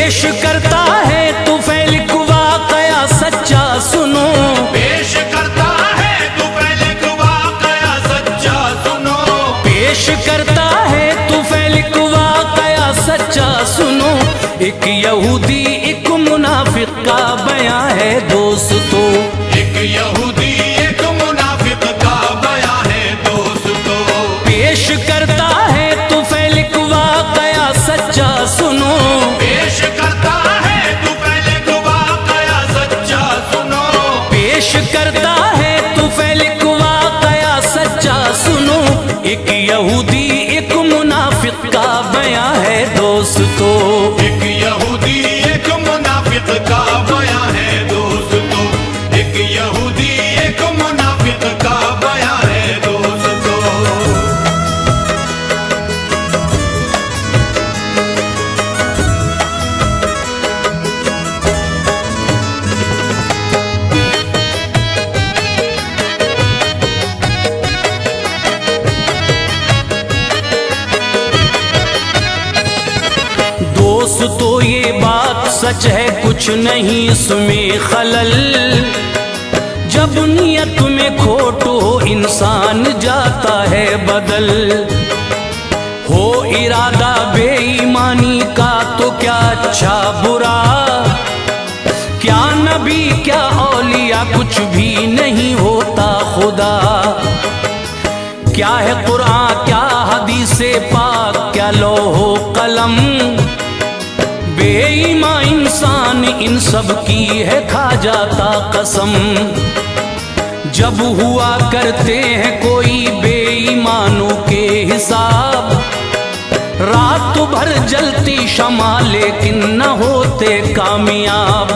पेश करता है तुफैल वाक़या सच्चा सुनो, पेश करता है तुफैल वाक़या सच्चा सुनो, पेश करता है तुफैल वाक़या सच्चा सुनो। एक यहूदी एक मुनाफिक का बयां है दोस्तों, एक यहूदी एक मुनाफिक का बयां है दोस्तों। पेश करता है तुफैल वाक़या सच्चा सुनो, पेश करता है तुफैल वाक़या सच्चा सुनो, पेश करता है तुफैल वाक़या सच्चा सुनो। एक यहूदी एक मुनाफिक का बयां है दोस्तों, एक यहूदी एक मुनाफिक का बयां है दोस्तों, एक यहूदी एक मुनाफिक का बयां है दोस्तों। दोस्तों ये बात सच है कुछ नहीं इसमें खलल, जब नियत में खोट हो इंसान जाता है बदल। हो इरादा बेईमानी का तो क्या अच्छा बुरा, क्या नबी क्या औलिया कुछ भी नहीं होता खुदा। क्या है कुरान क्या हदीसे पाक क्या लौहो कलम, बेईमान इंसान इन सब की है खा जाता कसम। जब हुआ करते हैं कोई बेईमानों के हिसाब, रात भर जलती शमा लेकिन न होते कामयाब।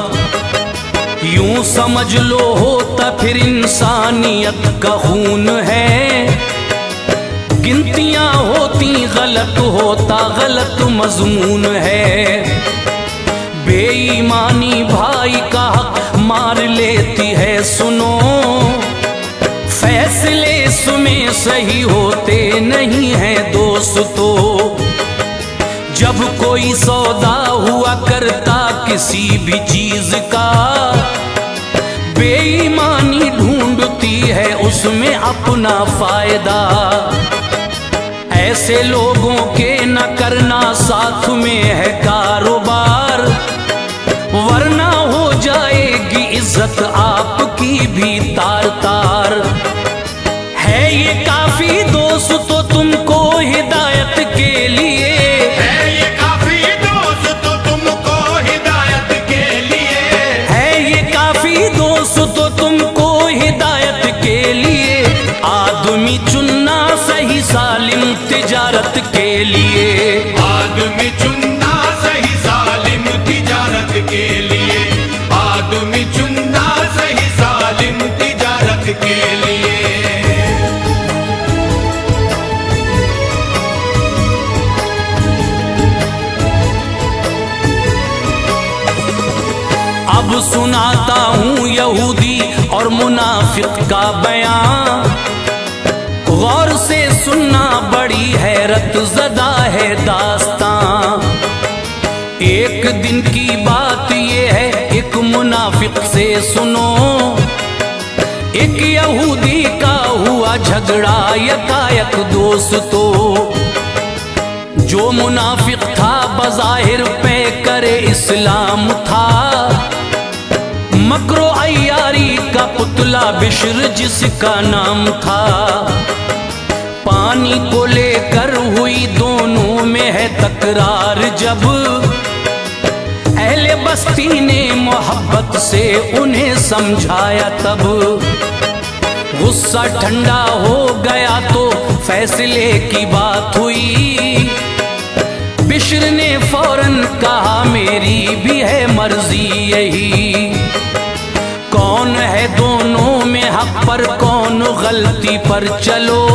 यूं समझ लो होता फिर इंसानियत का खून है, गिनतियां होती गलत होता गलत मजमून है। बेईमानी भाई का हक मार लेती है सुनो, फैसले सुमें सही होते नहीं है दोस्तों। जब कोई सौदा हुआ करता किसी भी चीज का, बेईमानी ढूंढती है उसमें अपना फायदा। ऐसे लोगों के न करना साथ में है कारोबार, वरना हो जाएगी इज्जत आपकी भी तार तार। है ये काफी दोस्तों तुमको हिदायत के लिए, है ये काफी दोस्तों तुमको हिदायत के लिए, है ये काफी दोस्तों तुमको हिदायत के लिए। आदमी चुनना सही सालिम तिजारत के लिए, आदमी चुनना सही सालिम तिजारत के लिए, आदमी चुनना सही सालिम तिजारत के लिए। अब सुनाता हूँ यहूदी और मुनाफिक का बयां, गौर से सुनना बड़ी हैरत ज़दा है दास्तां। एक दिन की बात ये है एक मुनाफिक से सुनो, एक यहूदी का हुआ झगड़ा यकायक दोस्तों। जो मुनाफिक था बज़ाहिर पे करे इस्लाम था, मकरो अय्यारी का पुतला बिश्र जिसका नाम था। पानी को लेकर हुई दोनों में है तकरार, जब अहले बस्ती ने मोहब्बत से उन्हें समझाया तब गुस्सा ठंडा हो गया तो फैसले की बात हुई। बिश्र ने फौरन कहा मेरी भी है मर्जी यही, कौन है दोनों में हक पर कौन गलती पर, चलो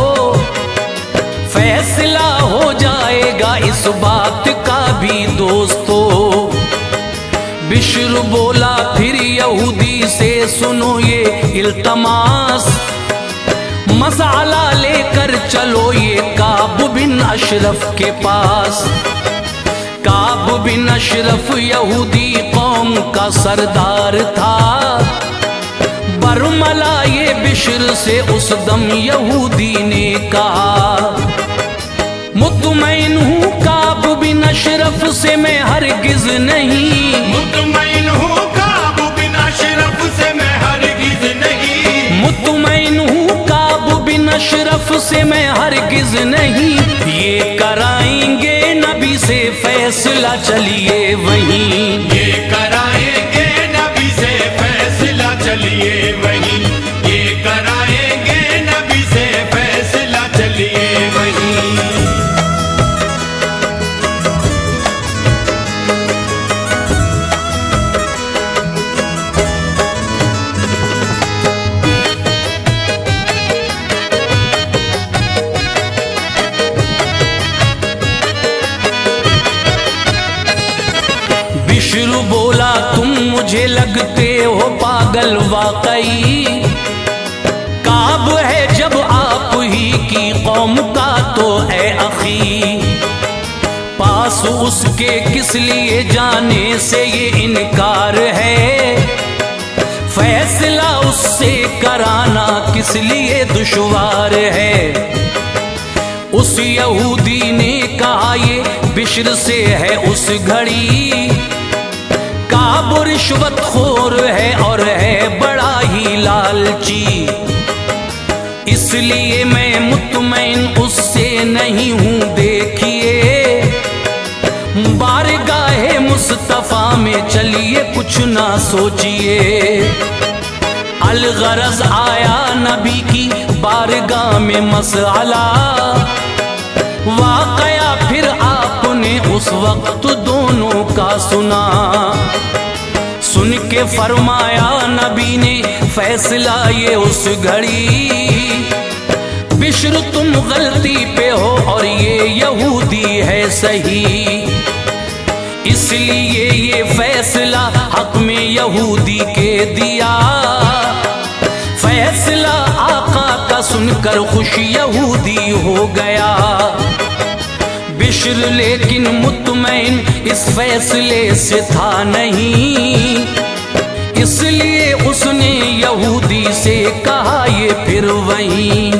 फैसला हो जाएगा इस बात का भी दोस्तों। बिश्र बोला फिर यहूदी से सुनो ये इल्तमास, मसाला लेकर चलो ये काब बिन अशरफ के पास। काब बिन अशरफ यहूदी कौम का सरदार था। बरमला ये बिश्र से उस दम यहूदी ने कहा, मुतमईन हूँ काब बिन अशरफ से मैं हरगिज नहीं, मुतमईन हूँ काब बिन अशरफ से मैं हरगिज नहीं, मुतमईन हूँ काब बिन अशरफ से मैं हरगिज नहीं। ये कराएंगे नबी से फैसला, चलिए वहीं, ये कराएंगे नबी से फैसला, चलिए वहीं, ये कराएंगे नबी से फैसला, चलिए वहीं। बिश्र बोला, तुम मुझे लगते हो पागल वाकई, काब है जब आप ही की कौम का तो ए अखी, पास उसके किस लिए जाने से ये इनकार है, फैसला उससे कराना किस लिए दुश्वार है। उस यहूदी ने कहा, ये बिश्र से है उस घड़ी, काब रिश्वत खोर है और है बड़ा ही लालची, इसलिए मैं मुतमईन उससे नहीं हूँ। देखिए बारगाहे मुस्तफा में चलिए, कुछ ना सोचिए। अलगरज आया नबी की बारगाह में मसला, वाकया फिर आपने उस वक्त दोनों का सुना। सुन के फरमाया नबी ने फैसला ये उस घड़ी, बिश्र तुम गलती पे हो और ये यहूदी है सही, इसलिए ये फैसला हक में यहूदी के दिया। फैसला आका का सुनकर खुश यहूदी हो गया। बिश्र लेकिन मुतमईन इस फैसले से था नहीं, इसलिए उसने यहूदी से कहा, ये फिर वहीं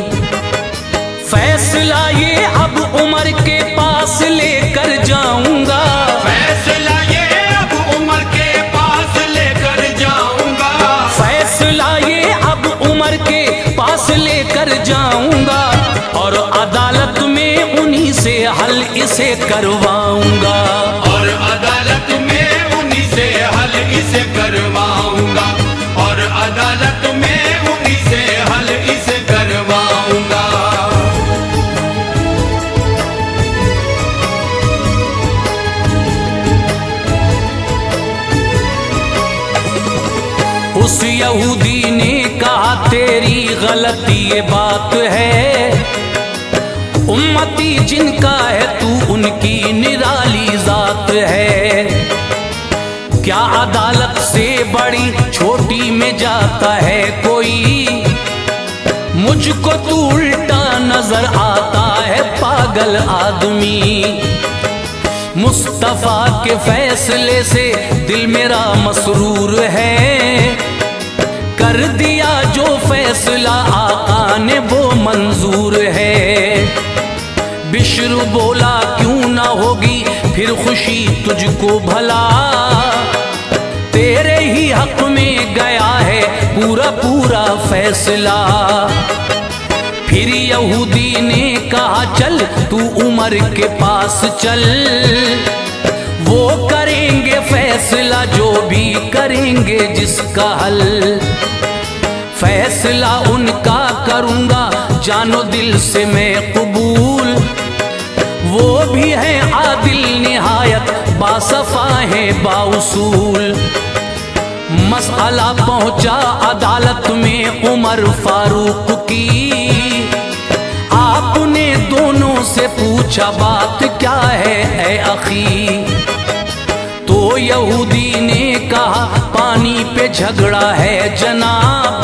फैसला ये अब उमर के पास लेकर जाऊंगा, फैसला ये अब उमर के पास लेकर जाऊंगा, फैसला ये अब उमर के पास लेकर जाऊंगा, और अदालत में उन्हीं से हल इसे करवाऊंगा, और अदालत में उन्हीं से हल इसे करवाऊंगा, और अदालत में उन्हीं से हल इसे करवाऊंगा। उस यहूदी ने कहा, तेरी गलती ये बात है, उम्मती जिनका है तू उनकी निराली जात है, क्या अदालत से बड़ी छोटी में जाता है कोई, मुझको तू उल्टा नजर आता है पागल आदमी। मुस्तफा के फैसले से दिल मेरा मसरूर है, कर दिया जो फैसला आका ने वो मंजूर है। बिश्र बोला, क्यों ना होगी फिर खुशी तुझको भला, तेरे ही हक में गया है पूरा पूरा फैसला। फिर यहूदी ने कहा, चल तू उमर के पास चल, वो करेंगे फैसला जो भी करेंगे जिसका हल, फैसला उनका करूंगा जानो दिल से मैं कबूल, वो भी है आदिल निहायत बासफा है बाउसूल। मसला पहुंचा अदालत में उमर फारूक की, आपने दोनों से पूछा बात क्या है ऐ अखी, तो यहूदी ने कहा पानी पे झगड़ा है जनाब,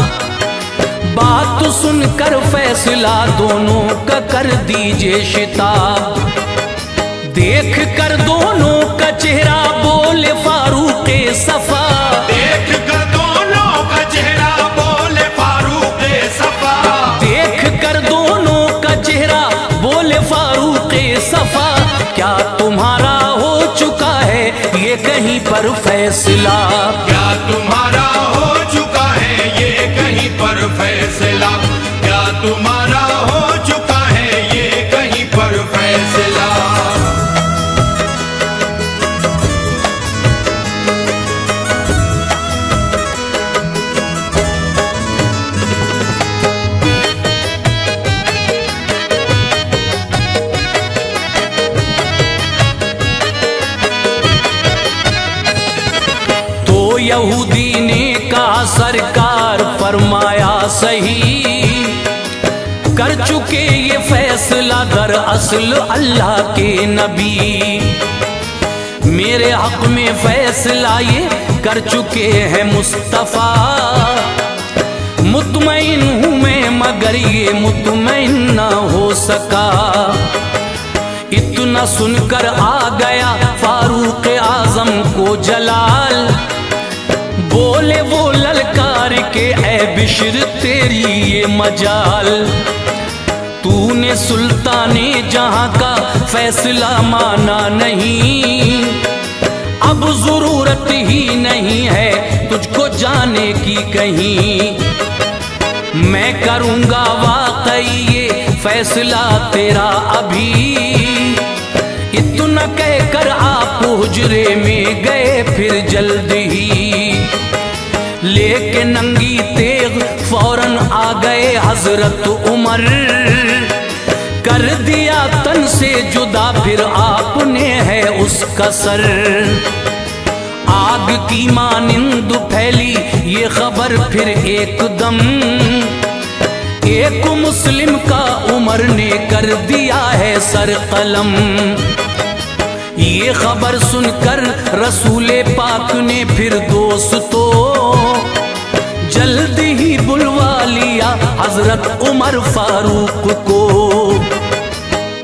बात सुनकर फैसला दोनों का कर दीजिए शिताब। देख कर दोनों का चेहरा बोले फारूक सफा, देख कर दोनों का चेहरा बोले फारूक सफा, देख कर दोनों का चेहरा बोले फारूक सफा, क्या तुम्हारा हो चुका है ये कहीं पर फैसला, क्या तुम्हारा हो चुका है ये कहीं पर फैसला, क्या तुम्हारा हो चुका है ये कहीं पर फैसला। यहूदी ने कहा सरकार फरमाया सही, कर चुके ये फैसला दरअसल अल्लाह के नबी, मेरे हक में फैसला ये कर चुके हैं मुस्तफा, मुतमईन हूं मैं मगर ये मुतमईन न हो सका, इतना सुनकर आ गया फारूक आजम को जलाल, बोले वो ललकार के ऐ बिश्र तेरी ये मजाल, तूने सुल्ताने जहां का फैसला माना नहीं, अब जरूरत ही नहीं है तुझको जाने की कहीं, मैं करूंगा वाकई ये फैसला तेरा अभी, इतना कहकर आप हुजरे में गए फिर जल्द ही, लेके नंगी तेग फौरन आ गए हजरत उमर, कर दिया तन से जुदा फिर आपने है उसका सर, आग की मानिंद फैली ये खबर फिर एकदम, एक मुस्लिम का उमर ने कर दिया है सर कलम, ये खबर सुनकर रसूले पाक ने फिर दोस्तों जल्दी ही बुलवा लिया हजरत उमर फारूक को,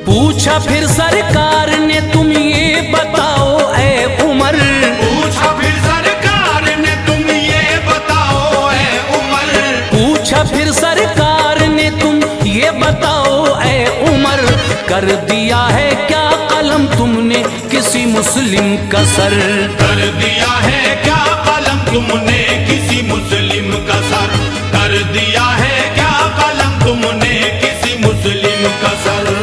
पूछा फिर सरकार ने तुम ये बताओ ऐ उमर, पूछा फिर सरकार ने तुम ये बताओ ऐ उमर, पूछा फिर सरकार ने तुम ये बताओ ऐ उमर, कर दिया है क्या कलम तुमने किसी मुस्लिम का सर, कर दिया है क्या कलम तुमने किसी मुस्लिम का सर, कर दिया है क्या कलम तुमने किसी मुस्लिम का सर।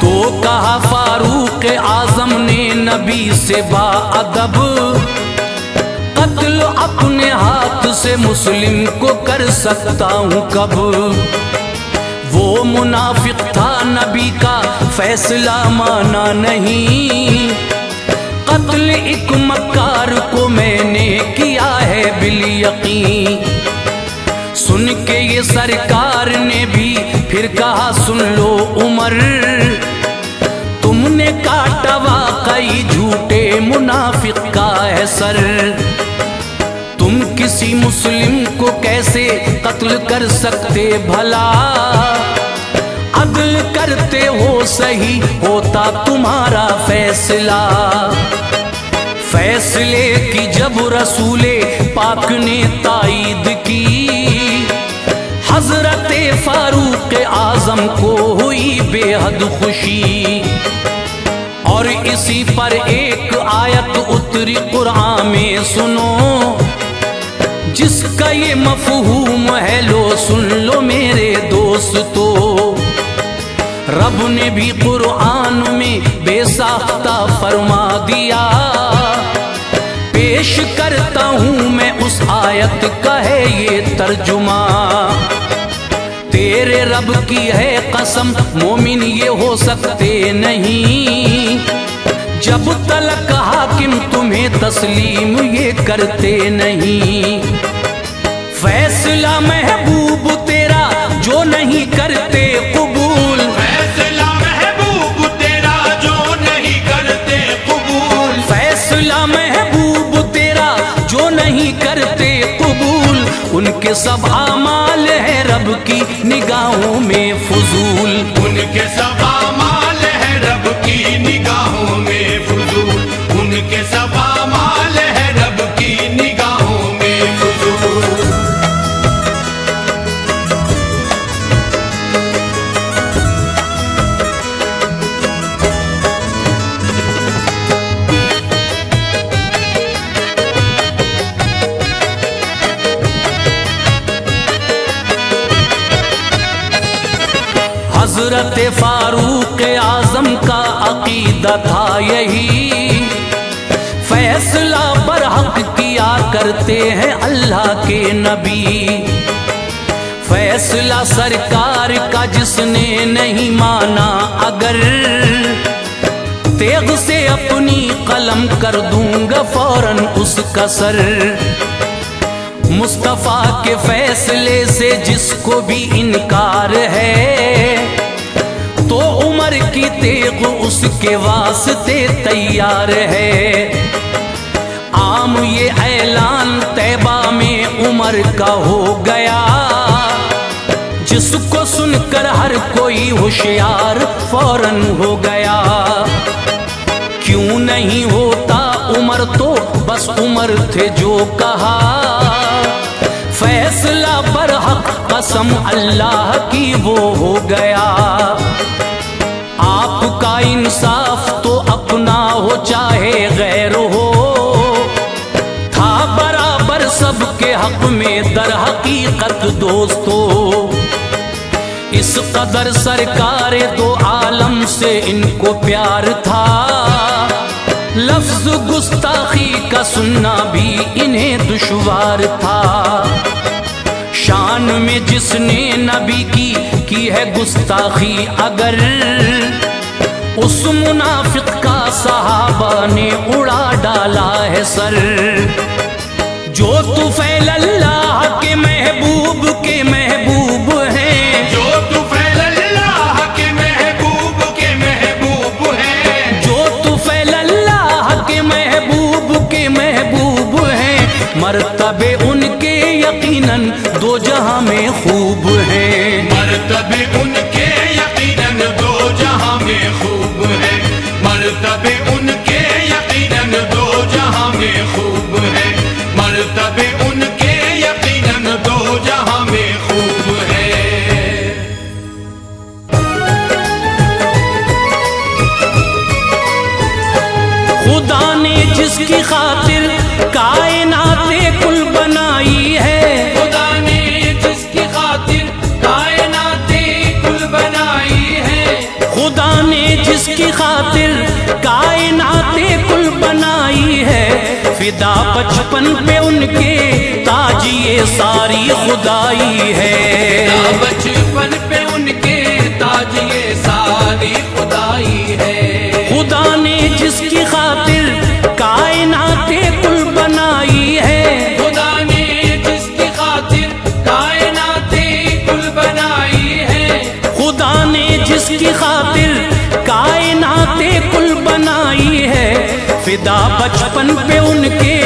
तो कहा फारूक आजम ने नबी से बाअदब, कत्ल अपने हाथ से मुस्लिम को कर सकता हूं कब, वो मुनाफिक था नबी का फैसला माना नहीं, कत्ल एक मक्कार को मैंने किया है बिलयकीन, सुन के ये सरकार ने भी फिर कहा सुन लो उमर, तुमने काटा वाकई झूठे मुनाफिक का है सर, तुम किसी मुस्लिम को कैसे कत्ल कर सकते भला, अदल करते हो सही होता तुम्हारा फैसला, फैसले की जब रसूले पाक ने ताईद की, हजरत फारूक आजम को हुई बेहद खुशी, और इसी पर एक आयत उतरी कुरान में सुनो, जिसका ये मफहूम है लो सुन लो मेरे दोस्तों, रब ने भी कुरान में बेसाख्ता फरमा दिया, पेश करता हूं मैं उस आयत का है ये तर्जुमा, तेरे रब की है कसम मोमिन ये हो सकते नहीं, जब तलक हाकिम तुम्हें तस्लीम ये करते नहीं, फैसला महबूब तेरा जो नहीं करते कबूल, फैसला महबूब तेरा जो नहीं करते कबूल, फैसला महबूब तेरा जो नहीं करते उनके सब आमाल है रब की निगाहों में फजूल। उनके सब आमाल है रब की निगाहों में फजूल। उनके सब आमाल है रब की निगाहों में फजूल। हजरत फारूक आजम का अकीदा था यही, फैसला बरहक किया करते हैं अल्लाह के नबी। फैसला सरकार का जिसने नहीं माना, अगर तेग से अपनी कलम कर दूंगा फौरन उसका सर। मुस्तफा के फैसले से जिसको भी इनकार है, तो उमर की तेग उसके वास्ते तैयार है। आम ये ऐलान तैबा में उमर का हो गया, जिसको सुनकर हर कोई होशियार फौरन हो गया। क्यों नहीं होता उमर, तो बस उमर थे जो कहा, फैसला बरहक कसम अल्लाह की वो हो गया। आपका इंसाफ तो अपना हो चाहे गैर हो, था बराबर सबके हक में दर हकीकत दोस्तों। इस कदर सरकार दो आलम से इनको प्यार था, लफ्ज गुस्ताखी का सुनना भी इन्हें दुश्वार था। शान में जिसने नबी की है गुस्ताखी, अगर उस मुनाफिक का सहाबा ने उड़ा डाला है सर। जो तुफैल अल्लाह के महबूब हैं, जो तुफैल अल्लाह के महबूब हैं, जो तुफैल अल्लाह के महबूब हैं, मर्तबे उनके यकीनन दो जहां में खूब हैं। मर्तबे उनके यकीनन दो जहां में खूब है। मर्तबे उनके यकीनन दो जहां में खूब है। मर्तबे उनके यकीनन दो जहां में खूब है। खुदा ने जिसकी खातिर कायनाते कुल बनाई है, खुदा ने जिसकी खातिर कायनाते कुल बनाई है। खुदा ने जिसकी खातिर कायनाते कुल बनाई है, फिदा बचपन पे उनके ताज ये सारी खुदाई है। बचपन पे उनके ताज ये सारी खुदाई है। खुदा ने जिसकी खातिर कायनाते कुल बनाई है, खुदा ने जिसकी खातिर कायनाते कुल बनाई है। खुदा ने जिसकी खातिर कायनाते कुल बनाई है, फिदा बचपन पे उनके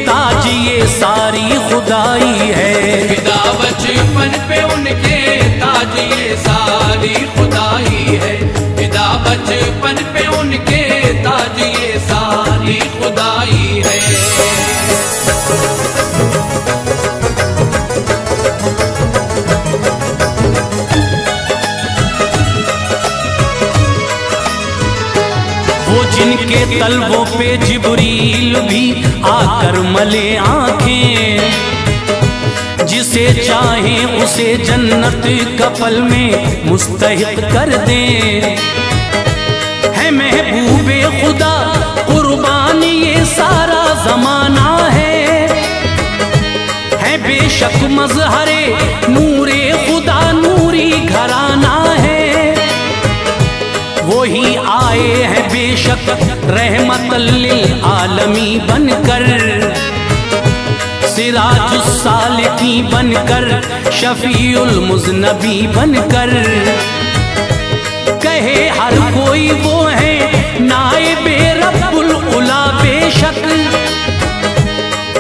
ताज ये सारी खुदाई है। फिदा बचपन पे उनके ताज ये सारी खुदाई है। फिदा बचपन पे उनके ताज ये सारी खुदाई है। वो जिनके तलवों पे जिब्रील भी आकर मले आंखें, जिसे चाहे उसे जन्नत कपल में मुस्तहिक कर दे। है महबूबे खुदा कुर्बान ये सारा जमाना है बेशक मजहरे नूरे खुदा नूरी घराना है। वही आए हैं बेशक रहमतल लिल आलमी बनकर, सिराजुस सालिकी बनकर, शफीउल मुज़नबी बनकर। कहे हर कोई वो है नाइबे रब्बुल उला, बेशक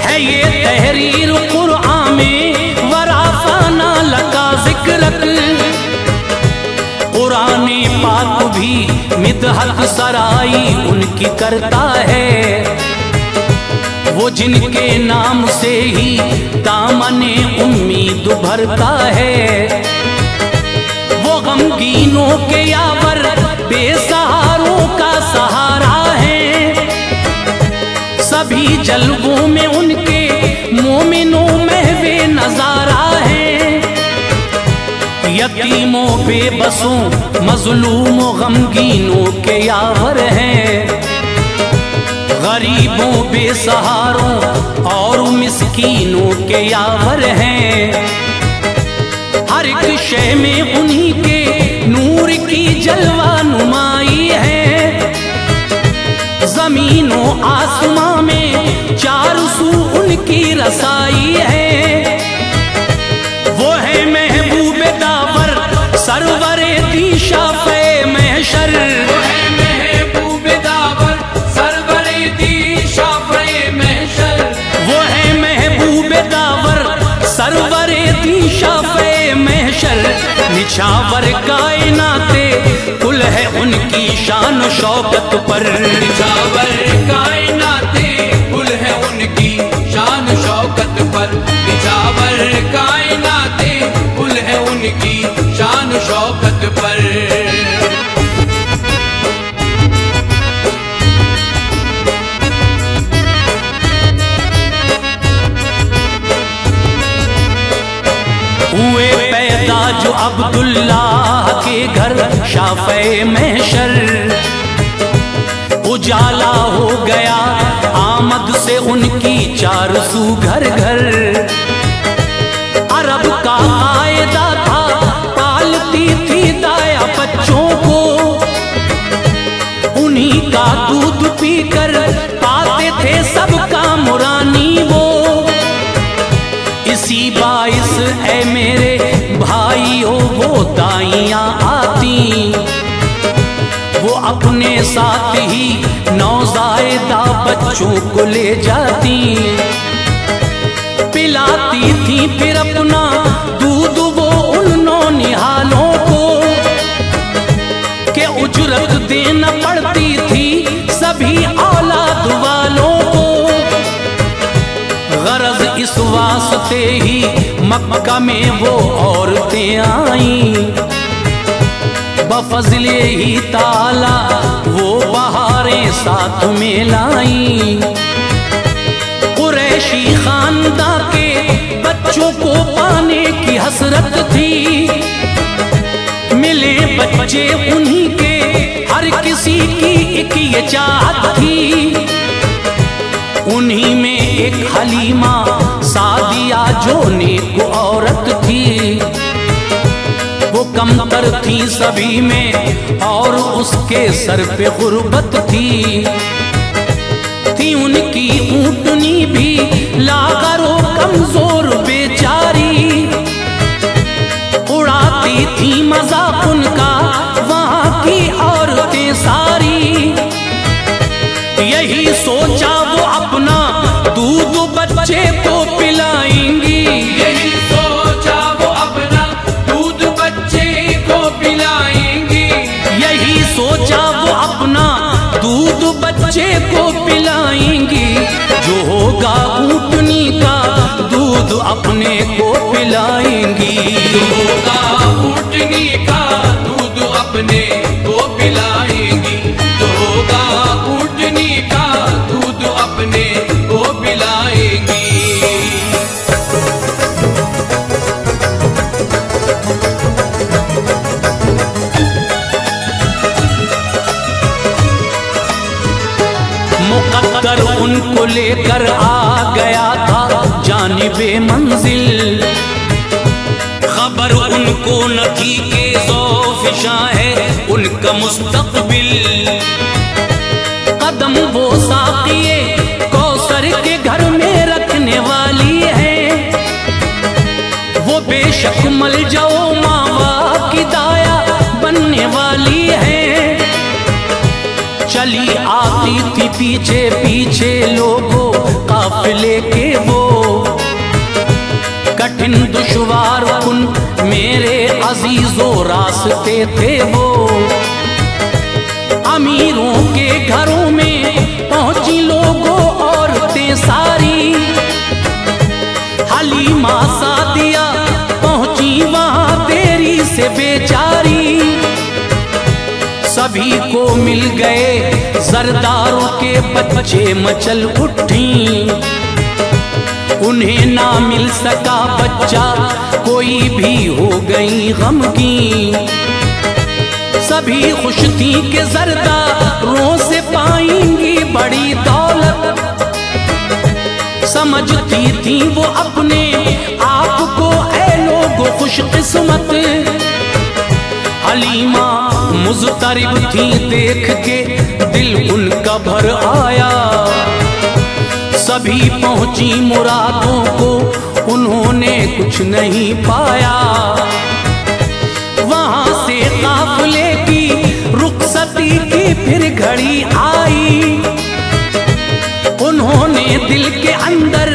है ये तहरीर कुरआन में वरा रहत सराई उनकी करता है, वो जिनके नाम से ही दामने उम्मीद भरता है। वो गमगीनों के यावर बेसहारों का सहारा है, सभी जलवों में उनके मोमिनों में वे नजारा है। यतीमों बेबसों मजलूमों गमगीनों के यावर हैं, गरीबों बेसहारों और मिस्कीनों के यावर हैं। हर एक शय में उन्हीं के नूर की जलवा नुमाई है, जमीनों आसमां में चारों सू उनकी रसाई है। वो है महबूब दावर सरवरे दी शाफ़े महशर, वो है महबूब दावर सरवरे दी शाफ़े महशर, वो है महबूब दावर सरवरे दी शाफ़े महशर। निछावर कायनाते कुल है उनकी शान शौकत पर, निछावर कायनाते कुल है उनकी शान शौकत पर, निछावर कायनाते कुल है उनकी शान शौकत पर। हुए पैदा जो अब्दुल्लाह के घर शाफ़े महशर, उजाला हो गया आमद से उनकी चार सू घर घर। अरब का कायदा था पालती थी दाया बच्चों को, उन्हीं का दूध पीकर पाते थे सबका मुरानी वो। इसी बाइस ऐ मेरे भाइयों वो दाइयां आती, वो अपने साथ ही नौज़ायदा बच्चों को ले जाती, पिलाती थी फिर अपना दूध वो उन नौनिहालों को, के उजरत देना पड़ती थी सभी औलाद वालों को। गरज इस वास्ते ही मक्का में वो औरतें आईं, बफज़ले ही ताला वो बहारें साथ में लाई। कुरैशी खानदां के बच्चों को पाने की हसरत थी, मिले बच्चे उन्हीं के हर किसी की एक ये चाहत थी। उन्हीं में एक हलीमा सादिया जो नेक औरत थी, वो कमतर थी सभी में और उसके सर पे गुर्बत थी। थी उनकी ऊँटनी भी लागरो कमजोर बेचारी, उड़ाती थी मजाक उनका वहाँ की औरतें सारी। यही सोचा वो अपना दूध बच्चे को पिलाएंगी, यही सोचा वो अपना दूध बच्चे को पिलाएंगी, यही सोचा वो अपना दूध बच्चे को पिलाएंगी। जो होगा ऊँटनी का दूध अपने को पिलाएंगी, जो होगा ऊँटनी का दूध अपने को पिलाएंगी, जो होगा ऊँटनी का दूध अपने को पिलाएंगी। मुकद्दर उनको लेकर आ गया था जानिबे मंजिल, खबर उनको न थी के ज़ौफ़िशा है उनका मुस्तक़बिल। कदम वो साक़िए कौसर के घर में रखने वाली है, वो बेशक मल जाओ मावा की दाया बनने वाली है। चली आती थी पीछे पीछे लोगों काफिले के वो, कठिन दुश्वार कुन मेरे अजीजों रास्ते थे वो। अमीर अमीरों के घरों में पहुंची लोगों औरतें सारी। हलीमा सादिया पहुंची वहां देरी से बेचारी। सभी को मिल गए जरदारों के बच्चे मचल उठी। उन्हें ना मिल सका बच्चा कोई भी हो गई गमगीन। सभी खुश थी कि जरदारों से पाएंगी बड़ी दौलत। समझती थी वो अपने आप को ऐ लोगो खुशकिस्मत। हलीमा मुज़तरिब थी देख के दिल उनका भर आया। सभी पहुंची मुरादों को उन्होंने कुछ नहीं पाया। वहां से काफिले की रुखसती की फिर घड़ी आई। उन्होंने दिल के अंदर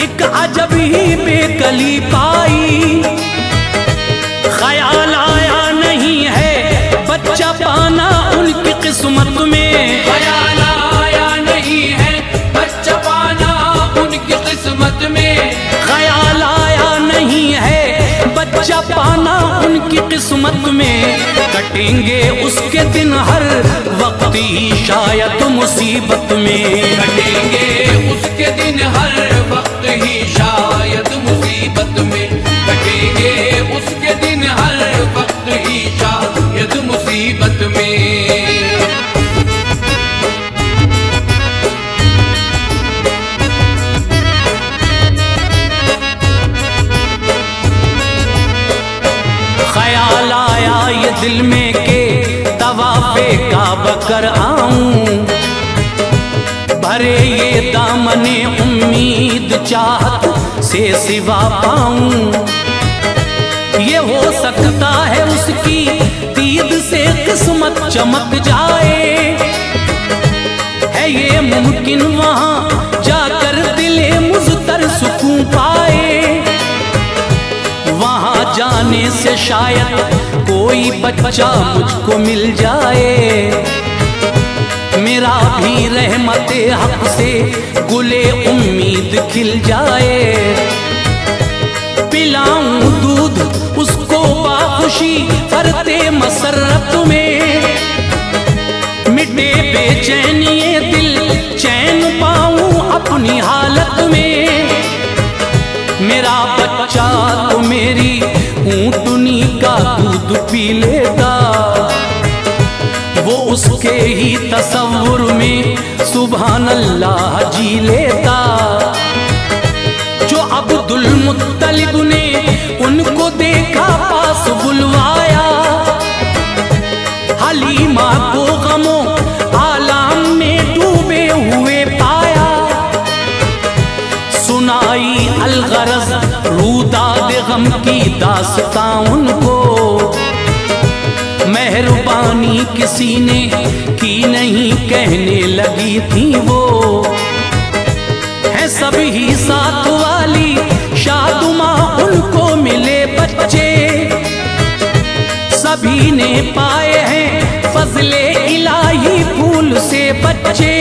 एक अजब ही बेकली पाई। ख्याल आया नहीं है बच्चा पाना उनकी किस्मत में। ख्याल आया नहीं है बच्चा पाना उनकी किस्मत में। ख्याल आया नहीं है बच्चा पाना उनकी किस्मत में। कटेंगे उसके दिन हर वक्त ही शायद मुसीबत में। कटेंगे उसके दिन हर वक्त ही शायद मुसीबत में। कटेंगे उसके दिन हर वक्त ही शायद मुसीबत में। ख्याल आया ये दिल में के तवाफ़े काबा कर आऊं। भरे ये दामने उम्मीद चाहत से सिवा पाऊं। ये हो सकता है उसकी दीद से किस्मत चमक जाए। है ये मुमकिन वहां जाकर दिले मुज़तर सुकून पाए। वहां जाने से शायद कोई बच्चा मुझको मिल जाए। मेरा भी रहमते हक से गुले उम्मीद खिल जाए। पिलाऊं दूध उसको बाखुशी फरते मसरत में। मिटे बेचैनी ये दिल चैन पाऊं अपनी हालत में। मेरा बच्चा तो मेरी ऊँटनी का दूध पी लेता। वो उसके ही तसव्वुर में सुभान अल्लाह जी लेता। जो अब्दुल मुत्तलिब ने उनको देखा पास बुलवाया। हलीमा को गमों आलाम में डूबे हुए पाया। सुनाई अलगरज रूदाद गम की दास्तां उनको। मेहरबानी किसी ने की नहीं कहने लगी थी वो। है सब ही साथ वाली शादुमा उनको मिले बच्चे। सभी ने पाए हैं फजले इलाही फूल से बच्चे।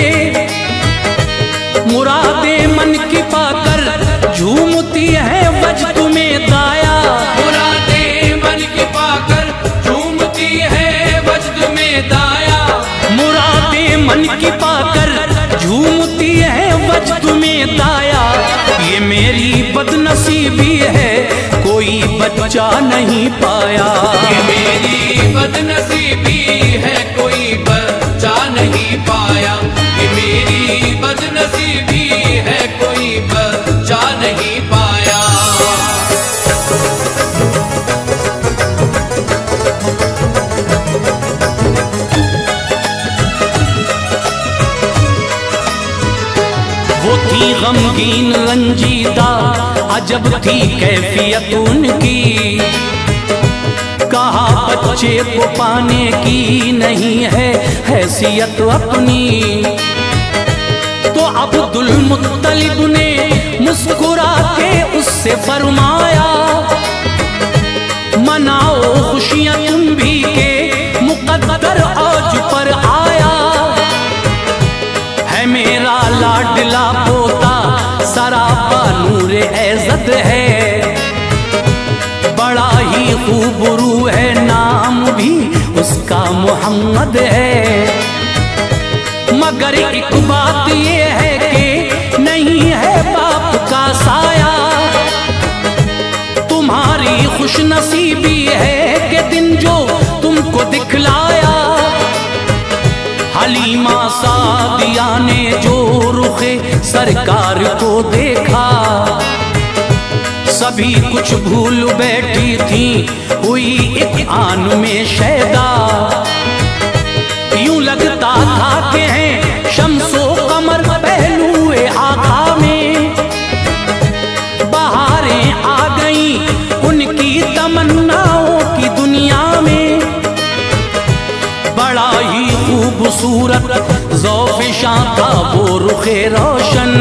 मुरादे मन की पाकर झूमती है वजद में दाया। मुरादे मन की पाकर झूमती है वजद में दाया। मुरादे मन की पाकर झूमती है वजद में दाया। ये मेरी बदनसीबी है कोई बच्चा नहीं पाया। ये मेरी बदनसीबी है कोई बच्चा नहीं पाया। ये मेरी बदनसीबी है कोई बच्चा नहीं पाया। वो थी गमगीन रंजीदा अजब थी कैफियत उनकी। कहा बच्चे को पाने की नहीं है हैसियत अपनी। तो अब्दुल मुत्तलिब ने मुस्कुरा के उससे फरमाया। मनाओ खुशियां तुम भी के मुकद्दर आज पर आया। जैद है, बड़ा ही खूबरू है, नाम भी उसका मोहम्मद है। मगर एक बात ये है कि नहीं है बाप का साया, तुम्हारी खुशनसीबी है कि दिन जो तुमको दिखलाया। हलीमा सादिया ने जो रुखे सरकार को देखा, सभी कुछ भूल बैठी थी, हुई एक आन में शैदा। यूं लगता था कि हैं शम्सो कमर पहलुए आका में, बहारें आ गई उनकी तमन्नाओं की दुनिया में। बड़ा ही खूबसूरत ज़ौफ़िशां था वो रुखे रोशन,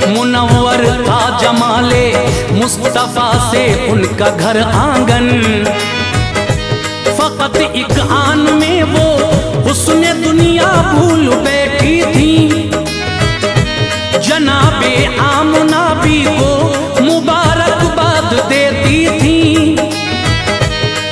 मुनव्वर था जमाले मुस्तफ़ा से उनका घर आंगन। फकत एक आन में वो हुस्न दुनिया भूल बैठी थी, जनाबे आमना भी को मुबारकबाद देती थी।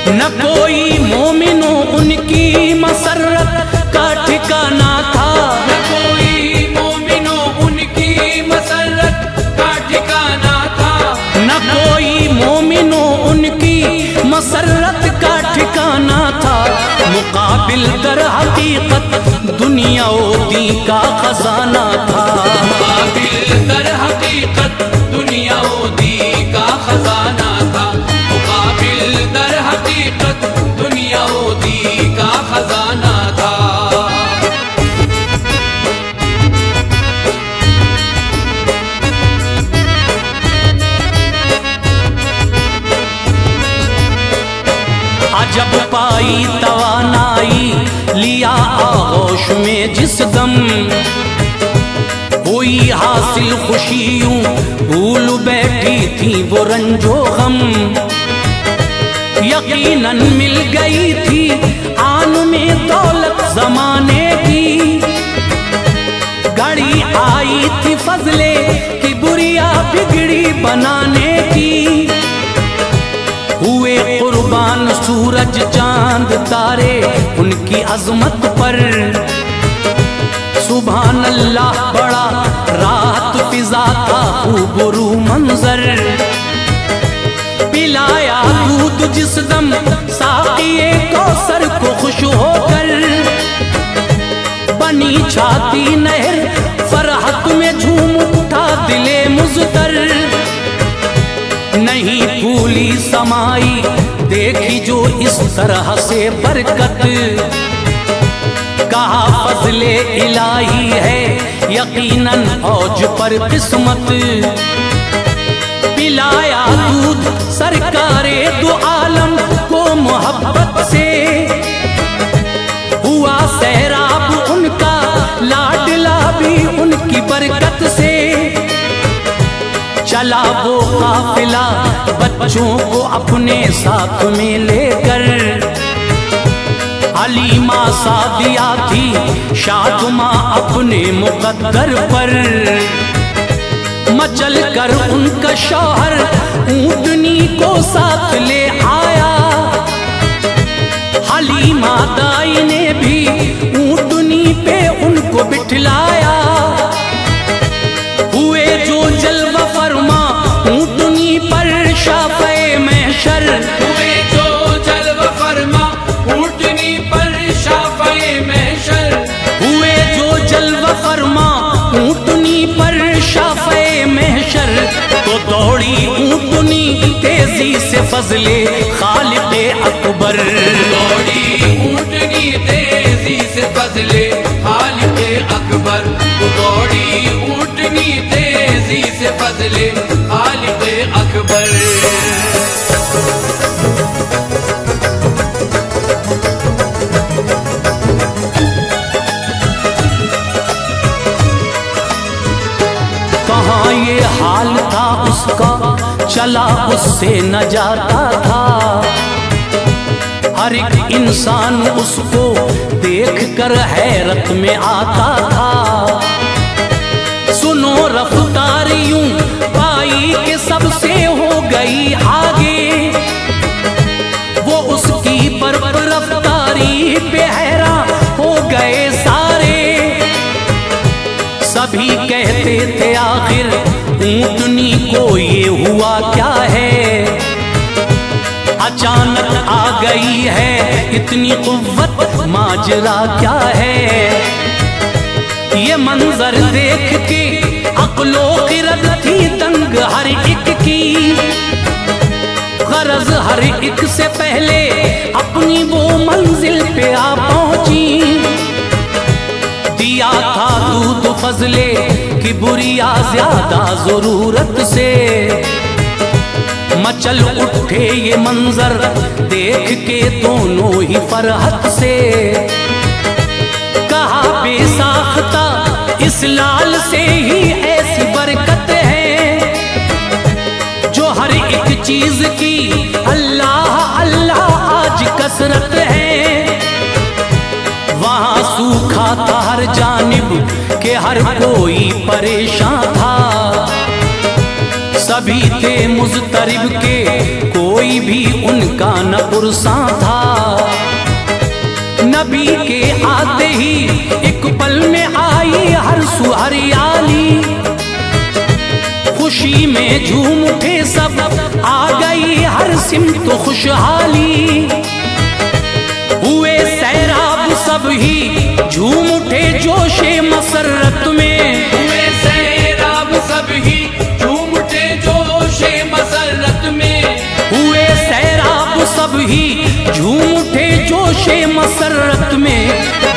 न कोई मोमिनो उनकी मसरत का ठिकाना था, न कोई मोमिनो उनकी मसरत का ठिकाना था, न कोई मोमिनो उनकी मसरत का ठिकाना था। मुकाबिल दर हकीकत दुनिया दी का खजाना था, मुकाबिल दर हकीकत दुनिया दी का खजाना था, मुकाबिल दर हकीकत दुनिया दी का खजाना था। अजब पाई तवानाई लिया आगोश में जिस दम, हुई हासिल खुशियों भूल बैठी थी वो रंजो गम। यकीनन मिल गई थी आन में दौलत जमाने की, घड़ी आई थी फजले की बुरिया बिगड़ी बनाने की। हुए कुर्बान सूरज चांद तारे उनकी अजमत पर, सुभान अल्लाह बड़ा रात फिजा था खूबरू मंजर। पिलाया दूध जिस दम साक़िए कौसर को खुश होकर, बनी छाती नहर फरहत में झूम उठा दिले मुज़तर। नहीं फूली समाई देखी जो इस तरह से बरकत, कहा फजले इलाही है यकीनन औज पर किस्मत। पिलाया दूध सरकारे दो आलम को मोहब्बत से, हुआ सैराब उनका लाडला भी उनकी बरकत से। चला वो काफिला बच्चों को अपने साथ में लेकर, हलीमा सादिया थी शादमा अपने मुकद्दर पर। मचल कर उनका शौहर ऊँटनी को साथ ले आया, हलीमा दाई ने भी ऊँटनी पे उनको बिठलाया। हुए जो जलवा फरमा ऊँटनी पर शाफ़े महशर, हुए जो जलवा फरमा ऊँटनी पर शाफ़े महशर, हुए जो जलवा फरमा ऊँटनी पर शाफ़े महशर। तो दौड़ी ऊँटनी तेजी से फजले खालिक़े अकबर, दौड़ी ऊँटनी तेजी से फजले खालिक़े अकबर, दौड़ी ऊँटनी तेजी से फजले खालिक़े अकबर। कहाँ ये हाल था उसका, चला उससे न जाता था। हर एक इंसान उसको देख कर हैरत में आता था। सुनो रफ्तार यूं पाई पे हैरान हो गए सारे। सभी कहते थे आखिर ऊंटनी को ये हुआ क्या है, अचानक आ गई है इतनी कुव्वत, माजरा क्या है। ये मंजर देख के अक्लो खिरद थी दंग हर एक की, गरज हर एक से पहले अपनी वो मंजिल पे आ पहुंची। दिया था दूध फजले की बुरिया ज्यादा जरूरत से, मचल उठे ये मंजर देख के दोनों ही फरहत से। कहा बेसाख्ता इस लाल से ही ऐसी बरकत है, जो हर एक चीज की अल्लाह अल्लाह आज कसरत है। वहां सूखा था हर जानिब के हर कोई परेशान था, सभी थे मुज़तरिब के कोई भी उनका न पुरसा था। नबी के आते ही एक पल में आई हर सु हरियाली, खुशी में झूम उठे सब, आ गई हर सिमत खुशहाली। हुए सैराब सब ही झूम उठे जोशे मसरत में, हुए सैराब सब ही झूम उठे जोशे मसरत में। हुए सैराब सब ही झूम उठे जोशे मसरत में।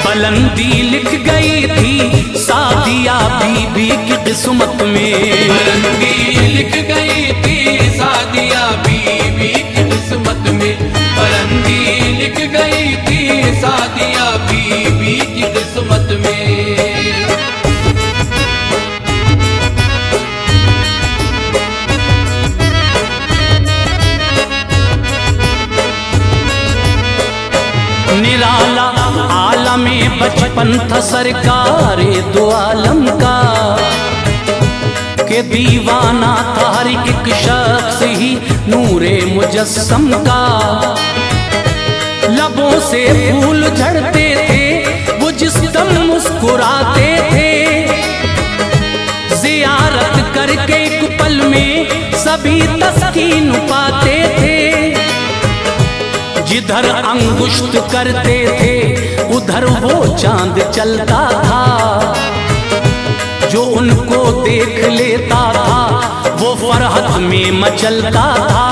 बुलंदी लिख गई थी सादिया बीबी की किस्मत में, बुलंदी लिख गई थी सादिया बीबी की किस्मत में। बुलंदी लिख गई थी सादिया बीबी की किस्मत में। निराला आलमे बचपन था सरकारे दो आलम का, के दीवाना था हर एक शख्स ही नूरे मुजस्सम का। लबों से फूल झड़ते थे वो जिस दम मुस्कुराते थे, जियारत करके एक पल में सभी तस्कीन पाते थे। जिधर अंगुष्ट करते थे उधर वो चांद चलता था, जो उनको देख लेता था वो फरहत में मचलता था।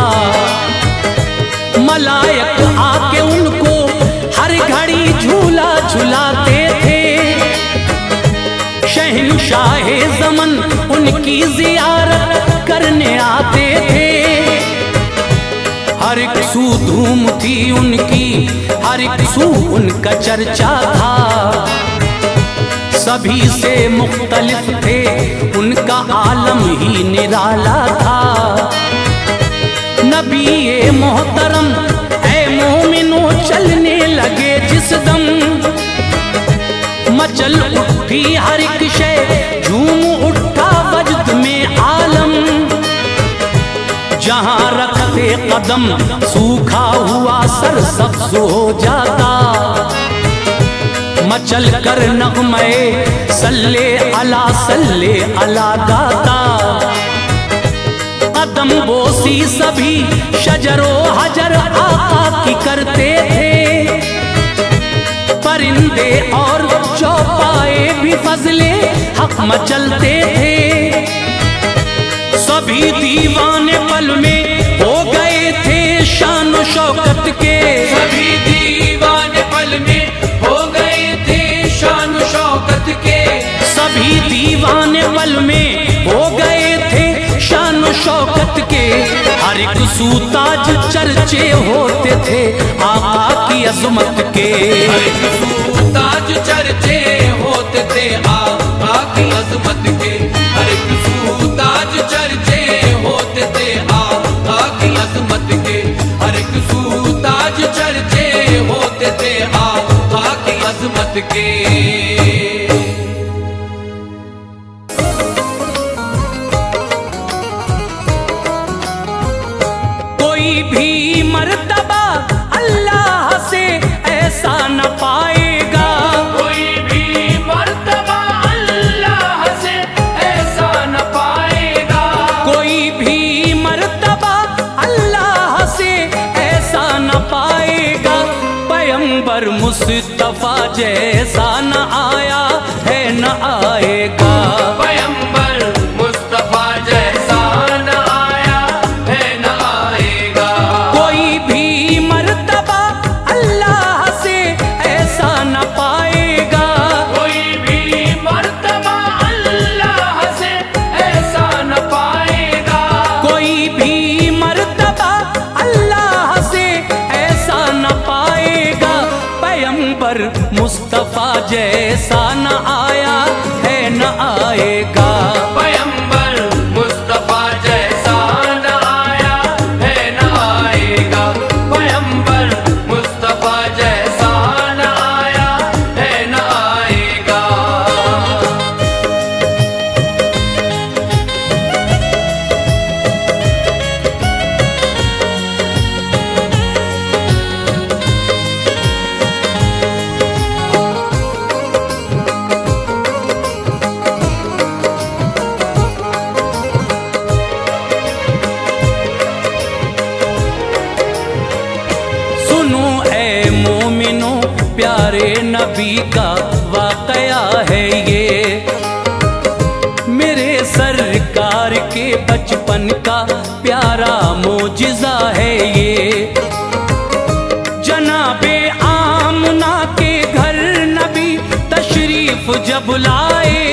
मलायक आके उनको हर घड़ी झूला झुलाते थे, शहंशाहे ज़मन उनकी जियारत करने आते थे। हर एक सू धूम थी उनकी, हर एक सू उनका चर्चा था। सभी से मुख्तलिफ थे उनका आलम ही निराला था। नबी ये मोहतरम ऐ मोमिनो चलने लगे जिस दम, मचल उठी हर एक शय झूम उठा वजद में आलम। जहां रखते कदम सूखा हुआ सर सब्ज हो जाता, मचल कर नगमे सल्ले अला गाता। कदम बोसी सभी शजरो हजर आका की करते थे, परिंदे और चौपाए भी फजले हक मचलते थे। सभी दीवाने पल में हो गए थे शान शौकत के, सभी दीवाने पल में हो गए थे शान शौकत के। सभी दीवाने पल में हो गए थे शान शौकत के। हर एक सूताज चर्चे होते थे आका की अजमत के, हर एक सूताज चर्चे होते थे आका की अजमत के। हर एक सूताज चर्चे होते थे आका की अजमत के। हर एक सूताज चर्चे होते थे आका की अजमत के। कोई भी मर्तबा अल्लाह से ऐसा न पर मुस्तफा जैसा न आया है न आएगा। पैगंबर मुस्तफा जैसा न आया है न आएगा। कोई भी मर्तबा अल्लाह से ऐसा न पाएगा। कोई भी मर्तबा अल्लाह से ऐसा न पाएगा। कोई भी मर्तबा अल्लाह से ऐसा न पाएगा। पैगंबर मुस्तफा जैसा न आया है न आएगा। पैगंबर मुस्तफा जैसा न आया है न आएगा। पैगंबर मुस्तफा जैसा न आया है न आएगा। सुनो ऐ मोमिनो प्यारे नबी का वाकया है ये। मेरे सरकार के बचपन का प्यारा मोजिज़ा है ये। जनाबे आमना के घर नबी तशरीफ जब लाए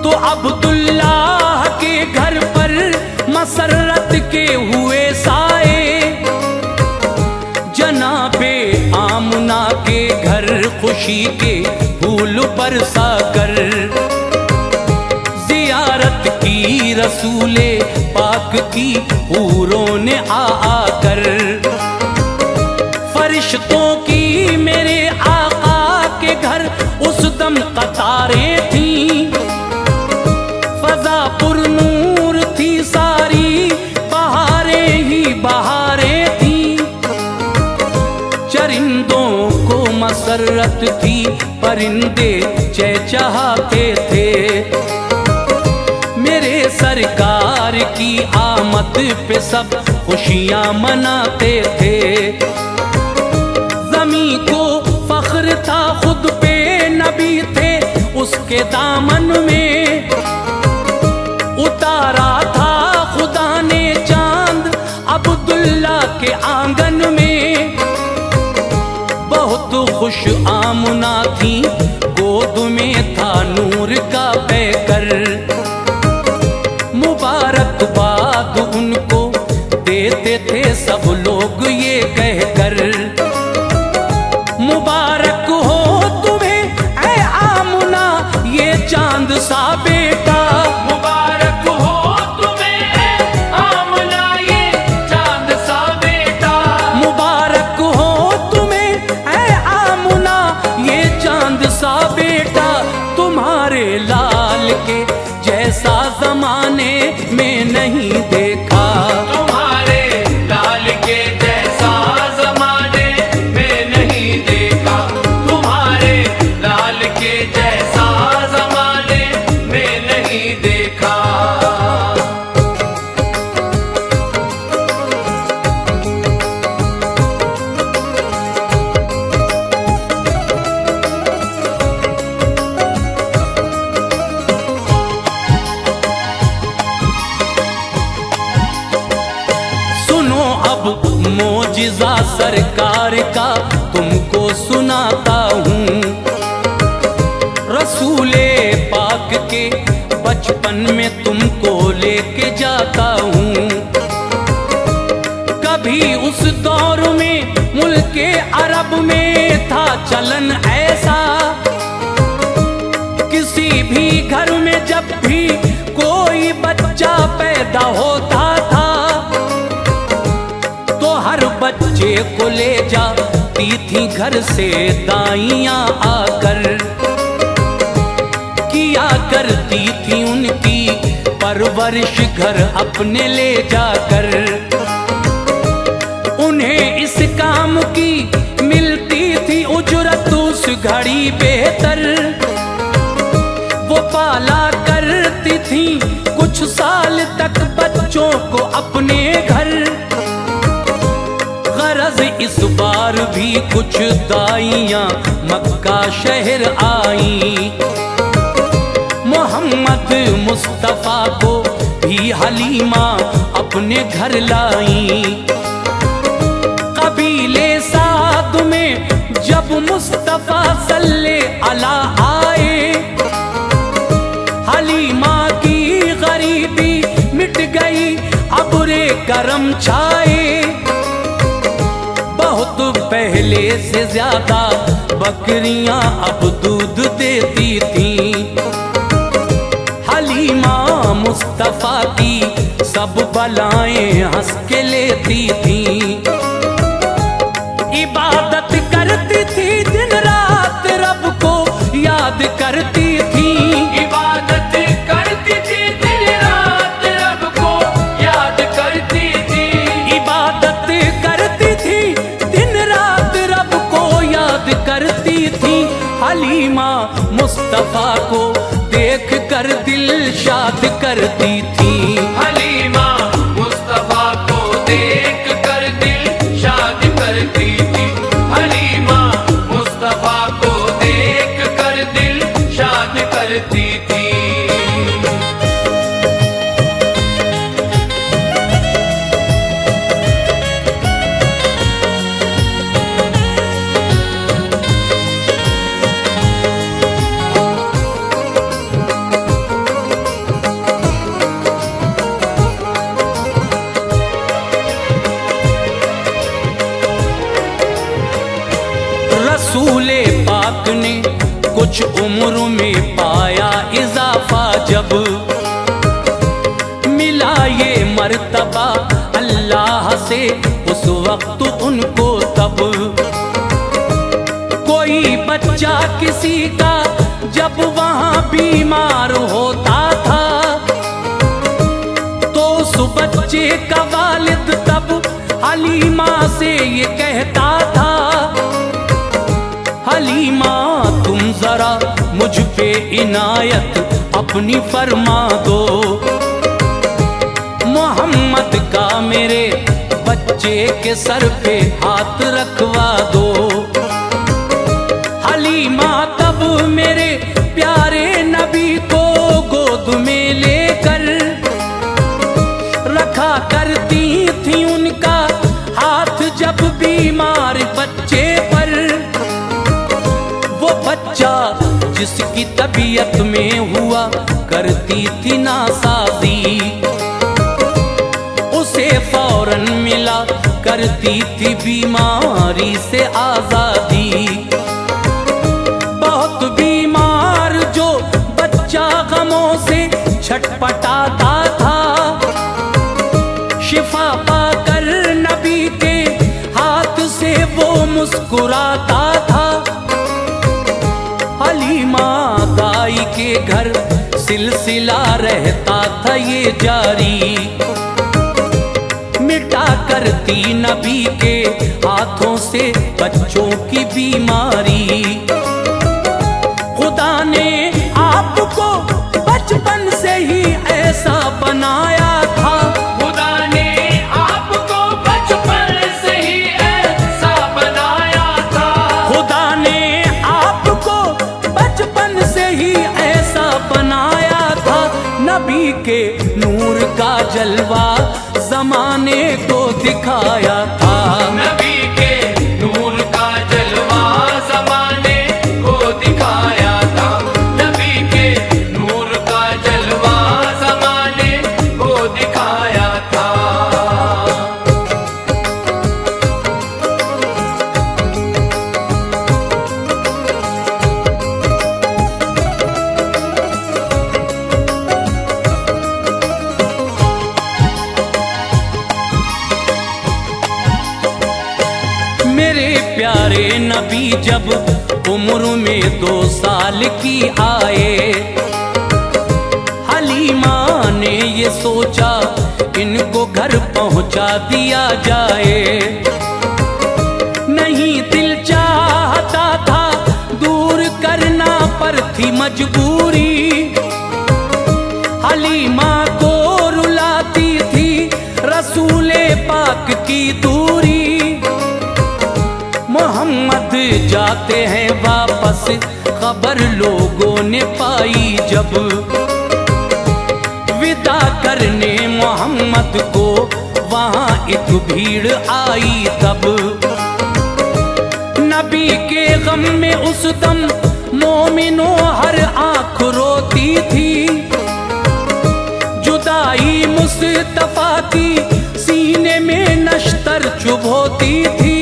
तो अब्दुल्लाह के घर पर मसरत के हुए साए। जनाबे आमना के घर खुशी के फूल बरसा कर जियारत की रसूले पाक की हूरों ने आकर। फरिश्तों की मेरे आका के घर उस दम कतारें थीं। फजा पुरनूर थी सारी बहारें ही बहारें थीं। चरिंदों को मसरत थी परिंदे चहचहाते थे। मेरे सरकार की आमद पे सब खुशियां मनाते थे। ज़मीं को फख्र था खुद पे नबी थे उसके दामन में। उतारा था खुदा ने चांद अब्दुल्ला के आंगन में। बहुत खुश आमना थी गोद में था नूर का पैकर। मुबारकबाद उनको देते थे सब लोग ये कहकर। मुबारक हो तुम्हें ऐ आमना ये चांद सा बेटा। मुबारक हो तुम्हें ऐ आमना ये चांद सा बेटा। मुबारक हो तुम्हें ऐ आमना ये चांद सा बेटा। तुम्हारे लाल के जैसा जमाने में नहीं देखा। तुम्हारे लाल के जैसा जमाने में नहीं देखा। तुम्हारे लाल के जैसा जमाने में नहीं देखा। सुनो अब मोजिज़ा सरकार का तुमको सुनाता हूँ। रसूले पाक के बचपन में तुमको लेके जाता हूँ। कभी उस दौर में मुल्के अरब में था चलन ऐसा। किसी भी घर में जब भी कोई बच्चा पैदा होता था तो हर बच्चे को ले जाती थी घर से दाइयां आकर। किया करती थी उनकी परवरिश घर अपने ले जाकर। उन्हें इस काम की मिलती थी उजरत उस घड़ी बेहतर। वो पाला करती थी कुछ साल तक बच्चों को अपने घर। गरज इस बार भी कुछ दाइयां मक्का शहर आई। मोहम्मद मुस्तफा को भी हलीमा अपने घर लाई। कबीले साद में जब मुस्तफा सल्ले अला आए, हलीमा की गरीबी मिट गई, अबुरे करम छाए। बहुत पहले से ज्यादा बकरियां अब दूध देती थीं। हलीमा मुस्तफा की सब बलाएं हंस के लेती थीं। इबादत करती थी दिन रात, रब को याद करती थी। इबादत करती थी दिन रात, रब को याद करती थी। इबादत करती थी दिन रात, रब को याद करती थी। हलीमा मुस्तफा को देख कर दिल शाद करती थी। हलीमा मुस्तफा को देख कर दिल शाद करती थी। हलीमा मुस्तफा को देख कर दिल शाद करती थी। रसूले पाक ने कुछ उम्र में पाया इजाफा, जब मिला ये मर्तबा अल्लाह से उस वक्त उनको तब। कोई बच्चा किसी का जब वहां बीमार होता था, तो उस बच्चे का वालिद तब हलीमा से ये कहता था, हलीमा तुम जरा मुझ पे इनायत अपनी फरमा दो। मोहम्मद का मेरे बच्चे के सर पे हाथ रखवा दो। हलीमा तब मेरे प्यारे नबी को गोद में लेकर रखा करती थी उनका हाथ जब बीमार बच्चे पर। वो बच्चा जिसकी तबीयत में हुआ करती थी नासाजी, उसे फौरन मिला करती थी बीमारी से आजादी। बहुत बीमार जो बच्चा गमों से छटपटाता था, शिफा पाकर नबी के हाथ से वो मुस्कुराता था। हलीमा दाई के घर सिलसिला रहता था ये जारी, मिटा करती नबी के हाथों से बच्चों की बीमारी। खुदा ने आपको बचपन से ही ऐसा बनाया था। खुदा ने आपको बचपन से ही ऐसा बनाया था। खुदा ने आपको बचपन से ही ऐसा बनाया था। नबी के नूर का जलवा जमाने को दिखाया था। नबी के नूर का जलवा ज़माने को दिखाया था। नबी के नूर का जलवा ज़माने को दिखाया था। मेरे प्यारे नबी जब उम्र में 2 साल की आए, हलीमा ने ये सोचा इनको घर पहुंचा दिया जाए। नहीं दिल चाहता था दूर करना पर थी मजबूरी। हलीमा को रुलाती थी रसूले पाक की दूरी। जाते हैं वापस, खबर लोगों ने पाई जब, विदा करने मोहम्मद को वहां एक भीड़ आई तब। नबी के गम में उस दम मोमिनों हर आंख रोती थी, जुदाई मुस्तफा की सीने में नश्तर चुभोती थी।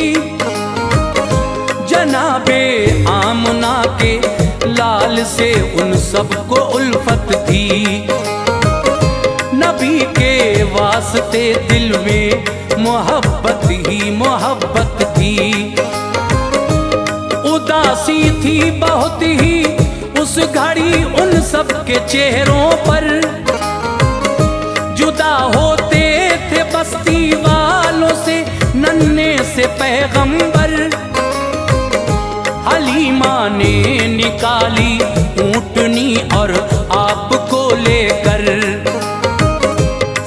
जनाबे आमना के लाल से उन सबको उल्फत थी, नबी के वास्ते दिल में मोहब्बत ही मोहब्बत थी। उदासी थी बहुत ही उस घड़ी उन सब के चेहरों पर, जुदा होते थे बस्ती वालों से नन्हे से पैगंबर। हलीमा ने निकाली ऊँटनी और आपको लेकर,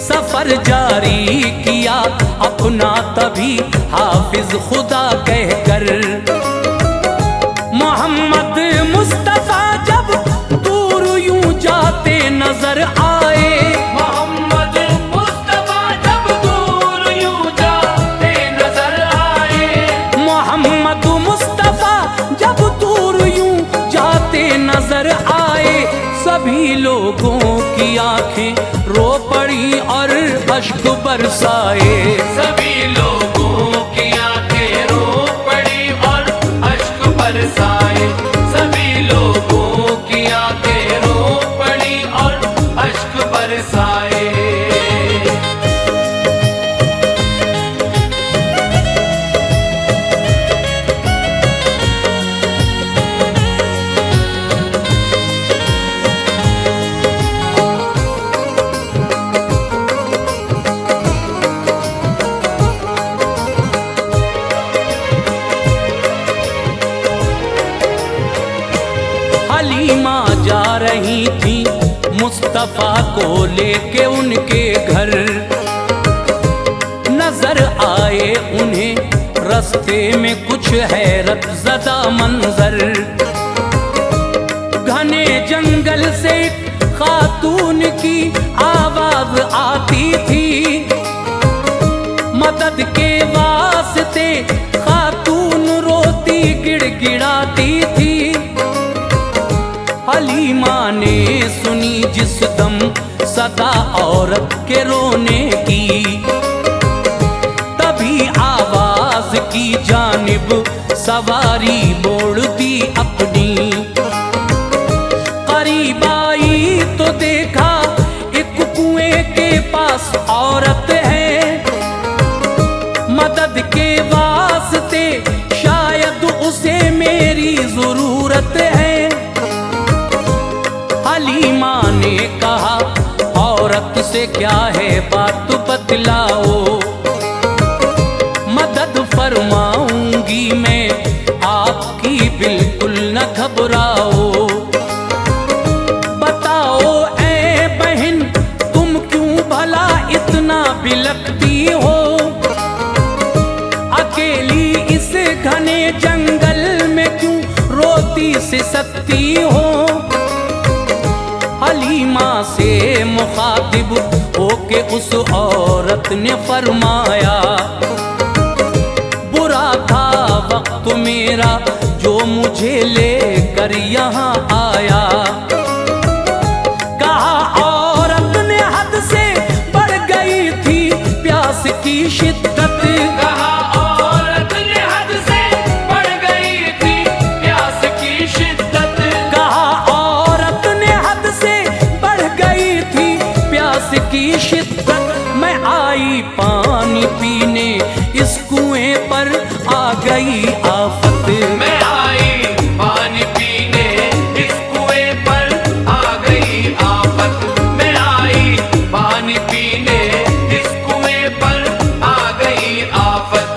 सफर जारी किया अपना तभी हाफिज खुदा कहकर। मोहम्मद मुस्तफा जब दूर यूं जाते नजर आए, मोहम्मद मुस्तफा जब दूर यूं जाते नजर आए, मोहम्मद मुस्तफा जब दूर यूं जाते नजर आए, सभी लोगों की आंखें रो पड़ी और अश्क बरसाए। सभी लोगों की आंखें रो पड़ी और अश्क बरसाए, सभी लोगों की आंखें रो पड़ी और अश्क बरसाए। हलीमा जा रही थी मुस्तफा को लेके उनके घर, नजर आए उन्हें रास्ते में कुछ हैरत ज़दा मंजर। घने जंगल से खातून की आवाज आती थी, मदद के वास्ते खातून रोती गिड़गिड़ाती थी। हलीमा ने सुनी जिस दम सदा औरत के रोने की, तभी आवाज की जानिब सवारी मोड़ दी अपनी। करीब आई तो देखा एक कुएं के पास औरत है, मदद के वास्ते शायद उसे मेरी जरूरत है। हलीमा ने कहा औरत से क्या है बात बतलाओ, मदद फरमाऊंगी मैं आपकी बिल्कुल न घबराओ। बताओ ऐ बहन तुम क्यों भला इतना बिलखती हो, अकेली इस घने जंगल में क्यों रोती सिसकती हो। हलीमा से मुखातिब होके उस औरत ने फरमाया, बुरा था वक्त मेरा जो मुझे लेकर यहाँ आया। कहा औरत ने हद से बढ़ गई थी प्यास की शिद्दत, कहा औरत ने हद से बढ़ गई थी प्यास की शिद्दत, कहा औरत ने हद से बढ़ गई थी प्यास की शिद्दत। मैं आई पानी पीने इस कुएं पर आ गई आफत, मैं आई पानी पीने इस कुएं पर आ गई आफत, मैं आई पानी पीने इस कुएं पर आ गई आफत।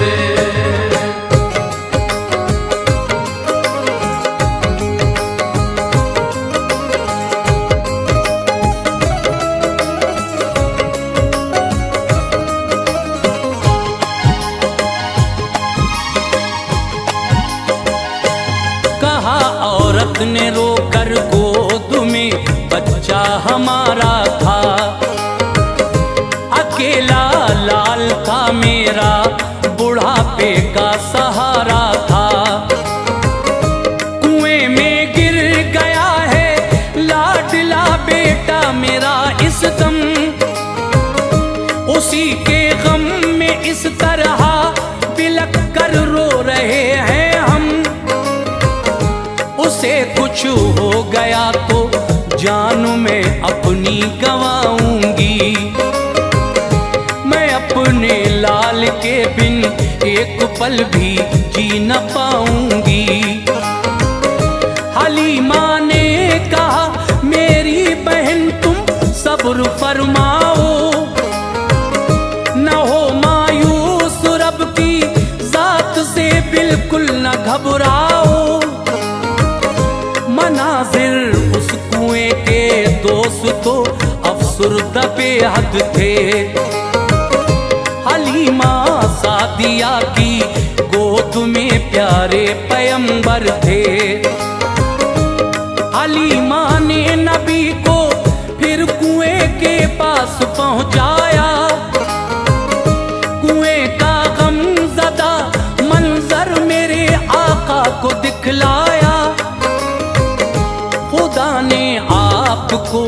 ने रोकर गोद में बच्चा हमारा था। अकेला लाल था मेरा, बुढ़ापे का सहारा था। कुएं में गिर गया है लाडला बेटा मेरा इस दम, उसी के गम में इस तरह बिलख कर रो रहे हैं हम। उसे कुछ हो गया तो जान मैं अपनी गंवाऊंगी। मैं अपने लाल के बिन एक पल भी जी न पाऊंगी। हलीमा ने कहा मेरी बहन तुम सब्र फरमाओ, न हो मायूस रब की जात से बिल्कुल न घबराओ। मनाजिर उस कुएं के दोस्त तो अफसुर्दा बेहद थे। हलीमा सादिया की गोद में प्यारे पैगंबर थे। हलीमा ने नबी को फिर कुएं के पास पहुंचाया। कुएं का गमज़दा मंजर मेरे आका को दिखलाया। खुदा ने आपको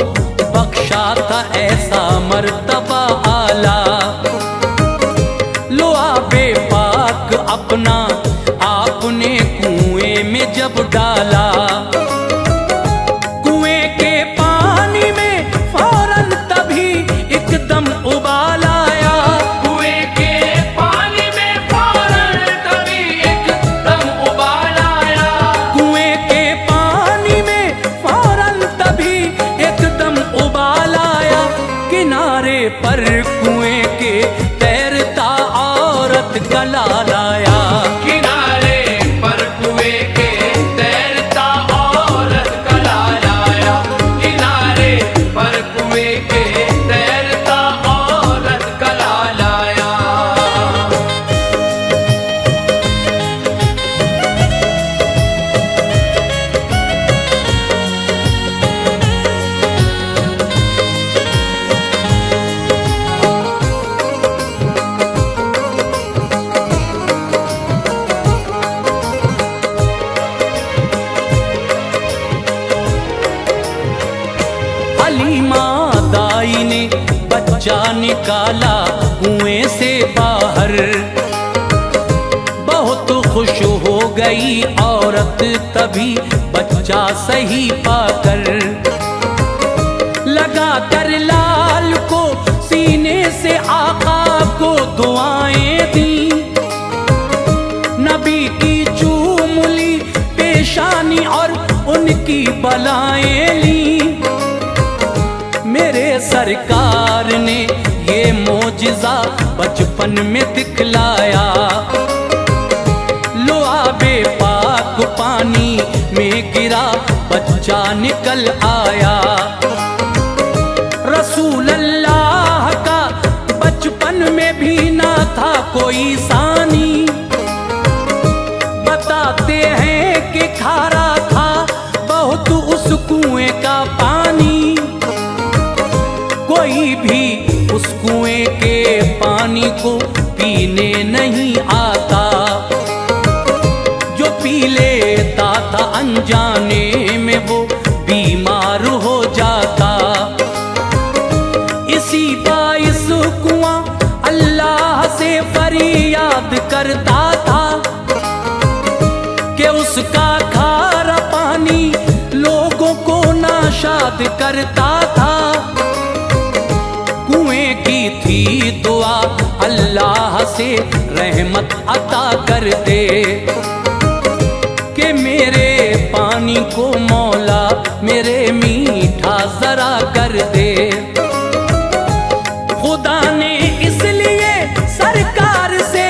बख्शा था ऐसा मर्तबा आला। लो आबे पाक अपना आपने कुएं में जब डाला। कुएं के पानी में फौरन तभी एकदम उबाल आया। कुएं के पानी में फौरन तभी एकदम उबाल आया। कुएं के पानी में फौरन तभी एकदम उबाल आया। किनारे पर कुएं के तैरता औरत का लाल आया। किनारे पर कुएं के तैरता औरत का लाल आया। किनारे पर कुएं के तैरता औरत का लाल आया। हलीमा दाई ने बच्चा निकाला कुएं से बाहर। बहुत खुश हो गई औरत तभी बच्चा सही पाकर। लगाकर लाल को सीने से आका को दुआएं दी। नबी की चूम ली पेशानी और उनकी बलाएं ली। मेरे सरकार ने ये मोजिज़ा बचपन में दिखलाया। लो आबे पाक पानी में गिरा बच्चा निकल आया। रसूल अल्लाह का बचपन में भी ना था कोई सानी। बताते हैं कि खारा था बहुत उस कुएं का पानी। कोई भी उस कुएं के पानी को पीने नहीं आता। जो पी लेता था अनजाने में वो बीमार हो जाता। इसी बाइस कुआं अल्लाह से फरियाद करता था कि उसका खारा पानी लोगों को नाशाद करता था। कुएं की थी दुआ अल्लाह से रहमत अता कर दे कि मेरे पानी को मौला मेरे मीठा जरा कर दे। खुदा ने इसलिए सरकार से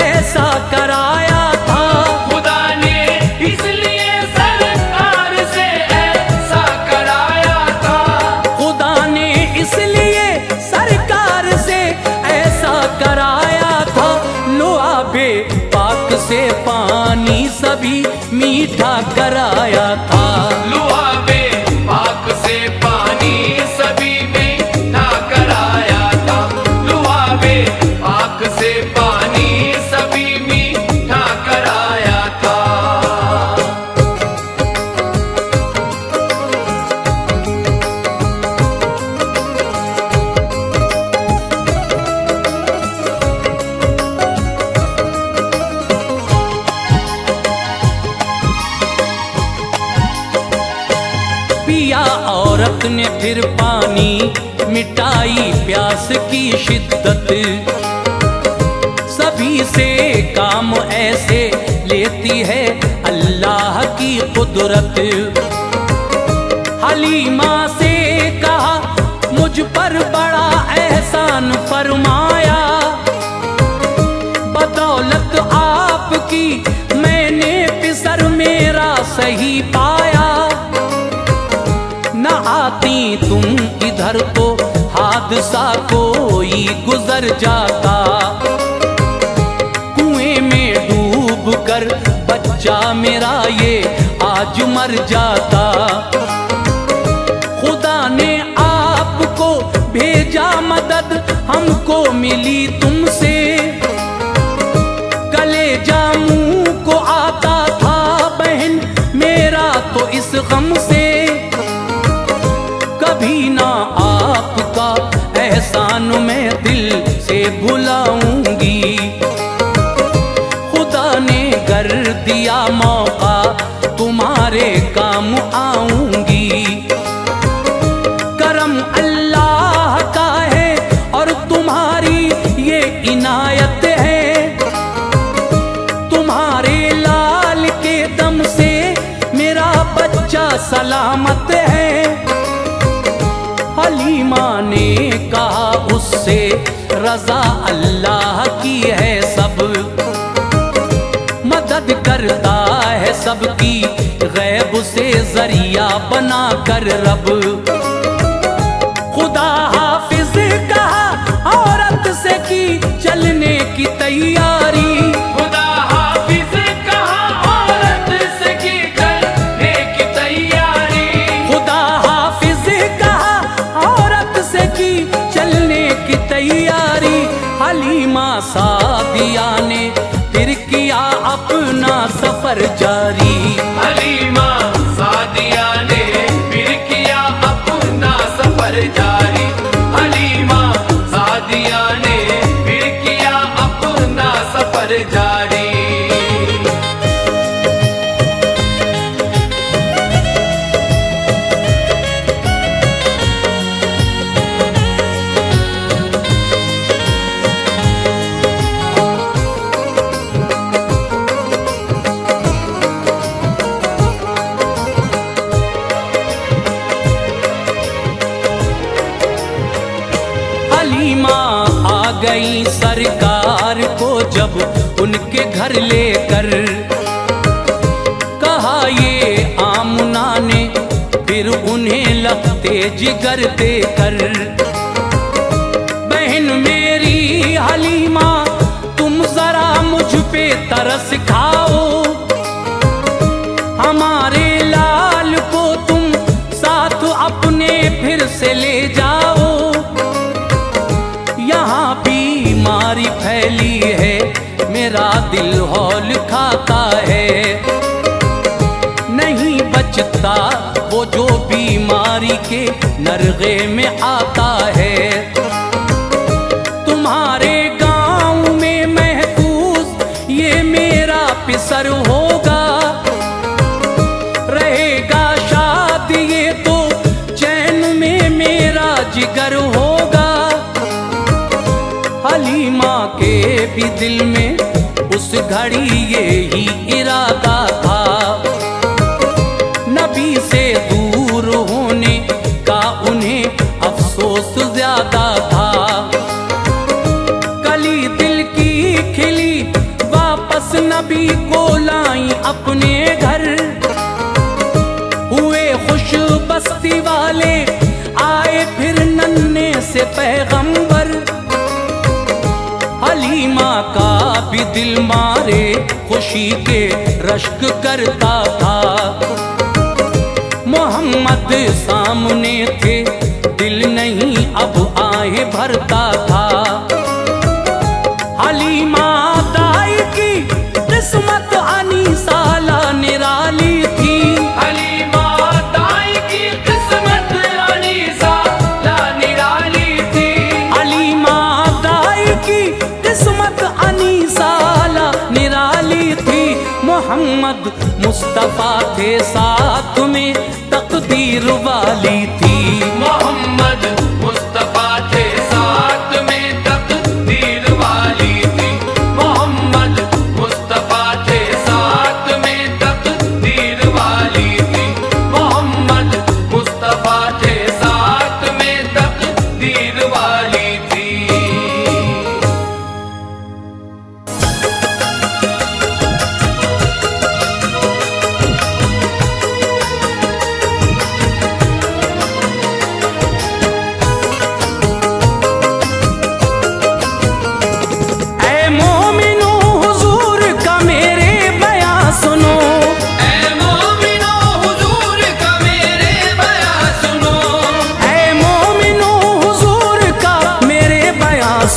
ऐसा कराया था। खुदा ने इसलिए सरकार से ऐसा कराया था। खुदा ने इसलिए सरकार से ऐसा कराया था। लो आबे पाक से पानी पानी सभी मीठा कराया था। लुआबे पाक से पानी सभी मीठा कराया था। लुआबे पाक से पानी सभी मीठा कराया था। पिया औरत ने फिर पानी, मिटाई प्यास की शिद्दत। सभी से काम ऐसे लेती है अल्लाह की कुदरत। हलीमा से कहा मुझ पर बड़ा एहसान फरमाया, बदौलत आपकी मैंने पिसर मेरा सही पाया। न आती तुम इधर तो हादसा कोई गुजर जाता। कुएं में डूब कर बच्चा मेरा ये आज मर जाता। खुदा ने आपको भेजा मदद हमको मिली तुमसे। कलेजा मुंह को आता था बहन मेरा तो इस गम से। कभी ना आपका एहसान मैं दिल से भुलाऊंगी। खुदा ने कर दिया मौका तुम्हारे काम आऊंगी। करम अल्लाह का है और तुम्हारी ये इनायत है। तुम्हारे लाल के दम से मेरा बच्चा सलामत है। हलीमा ने कहा उससे रजा अल्लाह की है सब। मदद करता है सबकी गैब से जरिया बना कर रब। खुदा हाफिज कहा औरत से की चलने की तैयारी। खुदा हाफिज कहा औरत से की चलने की तैयारी। खुदा हाफिज कहा औरत से की चलने की तैयारी। हलीमा सादिया ने फिर किया अपना सफर जारी। हलीमा सादिया ने फिर किया अपना सफर जारी। हलीमा सादिया ने फिर किया अपना सफर जारी। हलीमा आ गई सरकार को जब उनके घर लेकर। कहा ये आमुना ने फिर उन्हें लगते जिगर देकर। बहन मेरी हलीमा तुम जरा मुझ पे तरस खाओ। हमारे लाल को तुम साथ अपने फिर से ले जाओ। यहाँ बीमारी फैली है मेरा दिल हौल खाता है। नहीं बचता वो जो बीमारी के नरगे में आता है। तुम्हारे गांव में महफूज ये मेरा पिसर होगा। रहेगा शाद ये तो चैन में मेरा जिगर होगा। हलीमा के भी दिल में उस घड़ी यही इरादा था। नबी से दूर होने का उन्हें अफसोस ज्यादा था। कली दिल की खिली वापस नबी को लाई अपने घर। हुए खुश बस्ती वाले आए फिर नन्हे से पैगंबर। हलीमा हलीमा का भी दिल मारे खुशी के रश्क करता था। मोहम्मद सामने थे, दिल नहीं अब आए भरता था। हलीमा दाई की किस्मत अनीसाला निराली थी। हलीमा दाई की किस्मत अनीसाला निराली थी। हलीमा दाई की किस्मत अनीसाला निराली थी। मोहम्मद मुस्तफा थे साथ में तकदीर वाली थी। मोहम्मद मुस्तफा थे साथ में तकदीर वाली थी। मोहम्मद मुस्तफा थे साथ में तकदीर वाली थी। मोहम्मद मुस्तफा थे साथ में तकदीर वाली थी।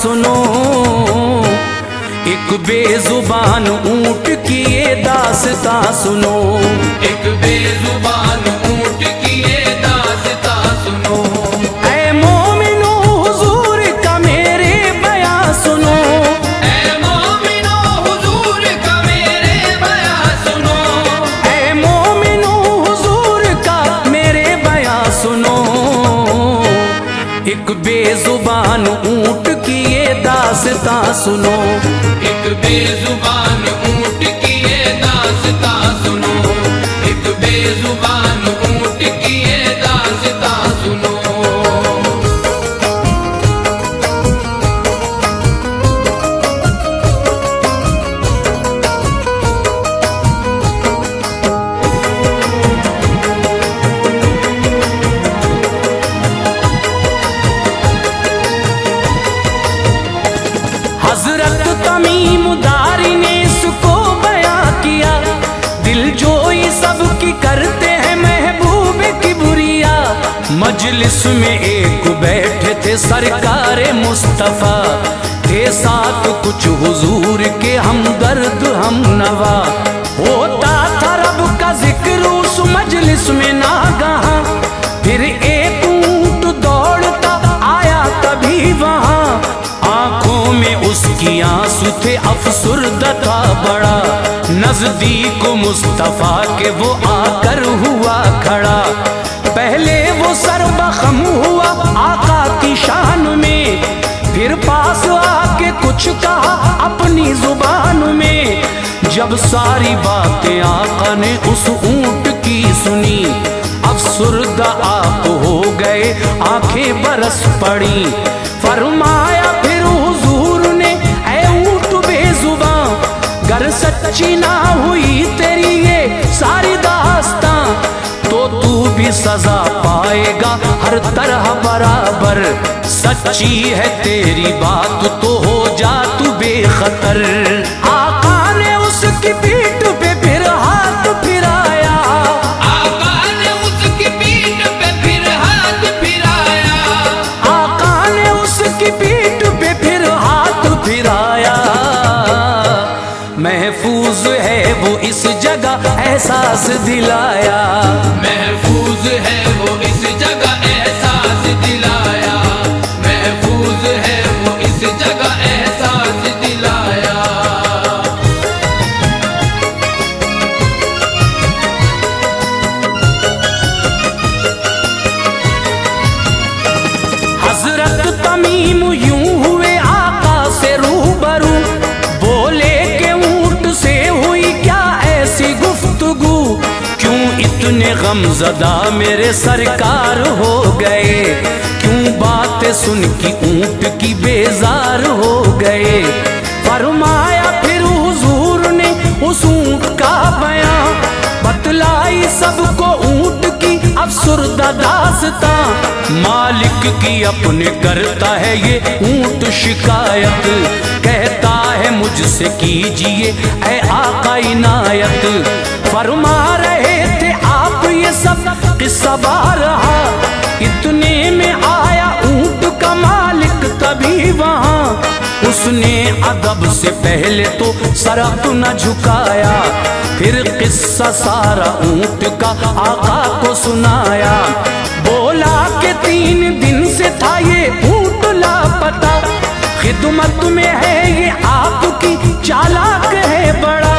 सुनो एक बेजुबान ऊंट की ये दास्तां सुनो। एक बेजुबान ऊंट की ये दास्तां सुनो। ऐ मोमिनो हुजूर का मेरे बयां सुनो। ऐ मोमिनो हुजूर का मेरे बयां सुनो। ऐ मोमिनो हुजूर का मेरे बयां सुनो। एक बेजुबान ऊंट की ये दास्तां सुनो। एक बेजुबान ऊंट की ये दास्तां सुनो। एक बेजुबान ऊंट की ये दास्तां सुनो। हजरत तमीम दारी ने इसको बयां किया। दिल जोई सबकी करते हैं महबूब की बुरिया। मजलिस में एक बैठे थे सरकार मुस्तफा। थे साथ कुछ हुजूर के हमदर्द हम नवा। होता था रब का जिक्र उस मजलिस में नागहा। फिर एक ऊंट दौड़ता आया तभी वहां। आंखों में उसकी आंसू थे, अफसुर्दा था बड़ा। नजदीक मुस्तफा के वो आकर हुआ खड़ा। पहले वो सर्वखम हुआ आका की शान में। फिर पास आके कुछ कहा अपनी जुबान में। जब सारी बातें आका ने उस ऊंट की सुनी। अफसुर्दा आप हो गए, आंखें बरस पड़ी। फरमाया फिर हुजूर ने, ऐ ऊंट बेजुबां, गर सच्ची ना हुई तेरी ये सारी दास्तां तो तू भी सजा पाएगा हर तरह बराबर। सच्ची है तेरी बात तो हो जा तू बेखतर। आका ने उसकी पीठ पे फिर हाथ फिराया। आका ने उसकी पीठ पे फिर हाथ फिराया। आका ने उसकी पीठ पे फिर हाथ फिराया। महफूज है वो इस जगह एहसास दिलाया। महफूज है वो इस जगह एहसास दिलाया। महफूज है वो इस जगह एहसास दिलाया। हजरत तमीम यूं हुए आका से रूबरू। बोले के ऊंट से हुई क्या ऐसी गुफ्तगू। क्यों इतने गमज़दा मेरे सरकार हो गए। क्यों बातें सुन की ऊंट की बेजार हो गए। फरमाया फिर हुजूर ने उस ऊंट का बयां। बतलाई सबको ऊंट की अफसुर्दा दास्तां। मालिक की अपने करता है ये ऊंट शिकायत। कहता है मुझसे कीजिए ऐ आका इनायत। फरमा रहे थे आप ये सब किस्सा बारहा, इतने में आया ऊंट का मालिक तभी वहां। उसने अदब से पहले तो सर न झुकाया, फिर किस्सा सारा ऊंट का आका को सुनाया। बोला कि 3 दिन से था ये ऊंट लापता, खिदमत में है ये आपकी, चालाक है बड़ा।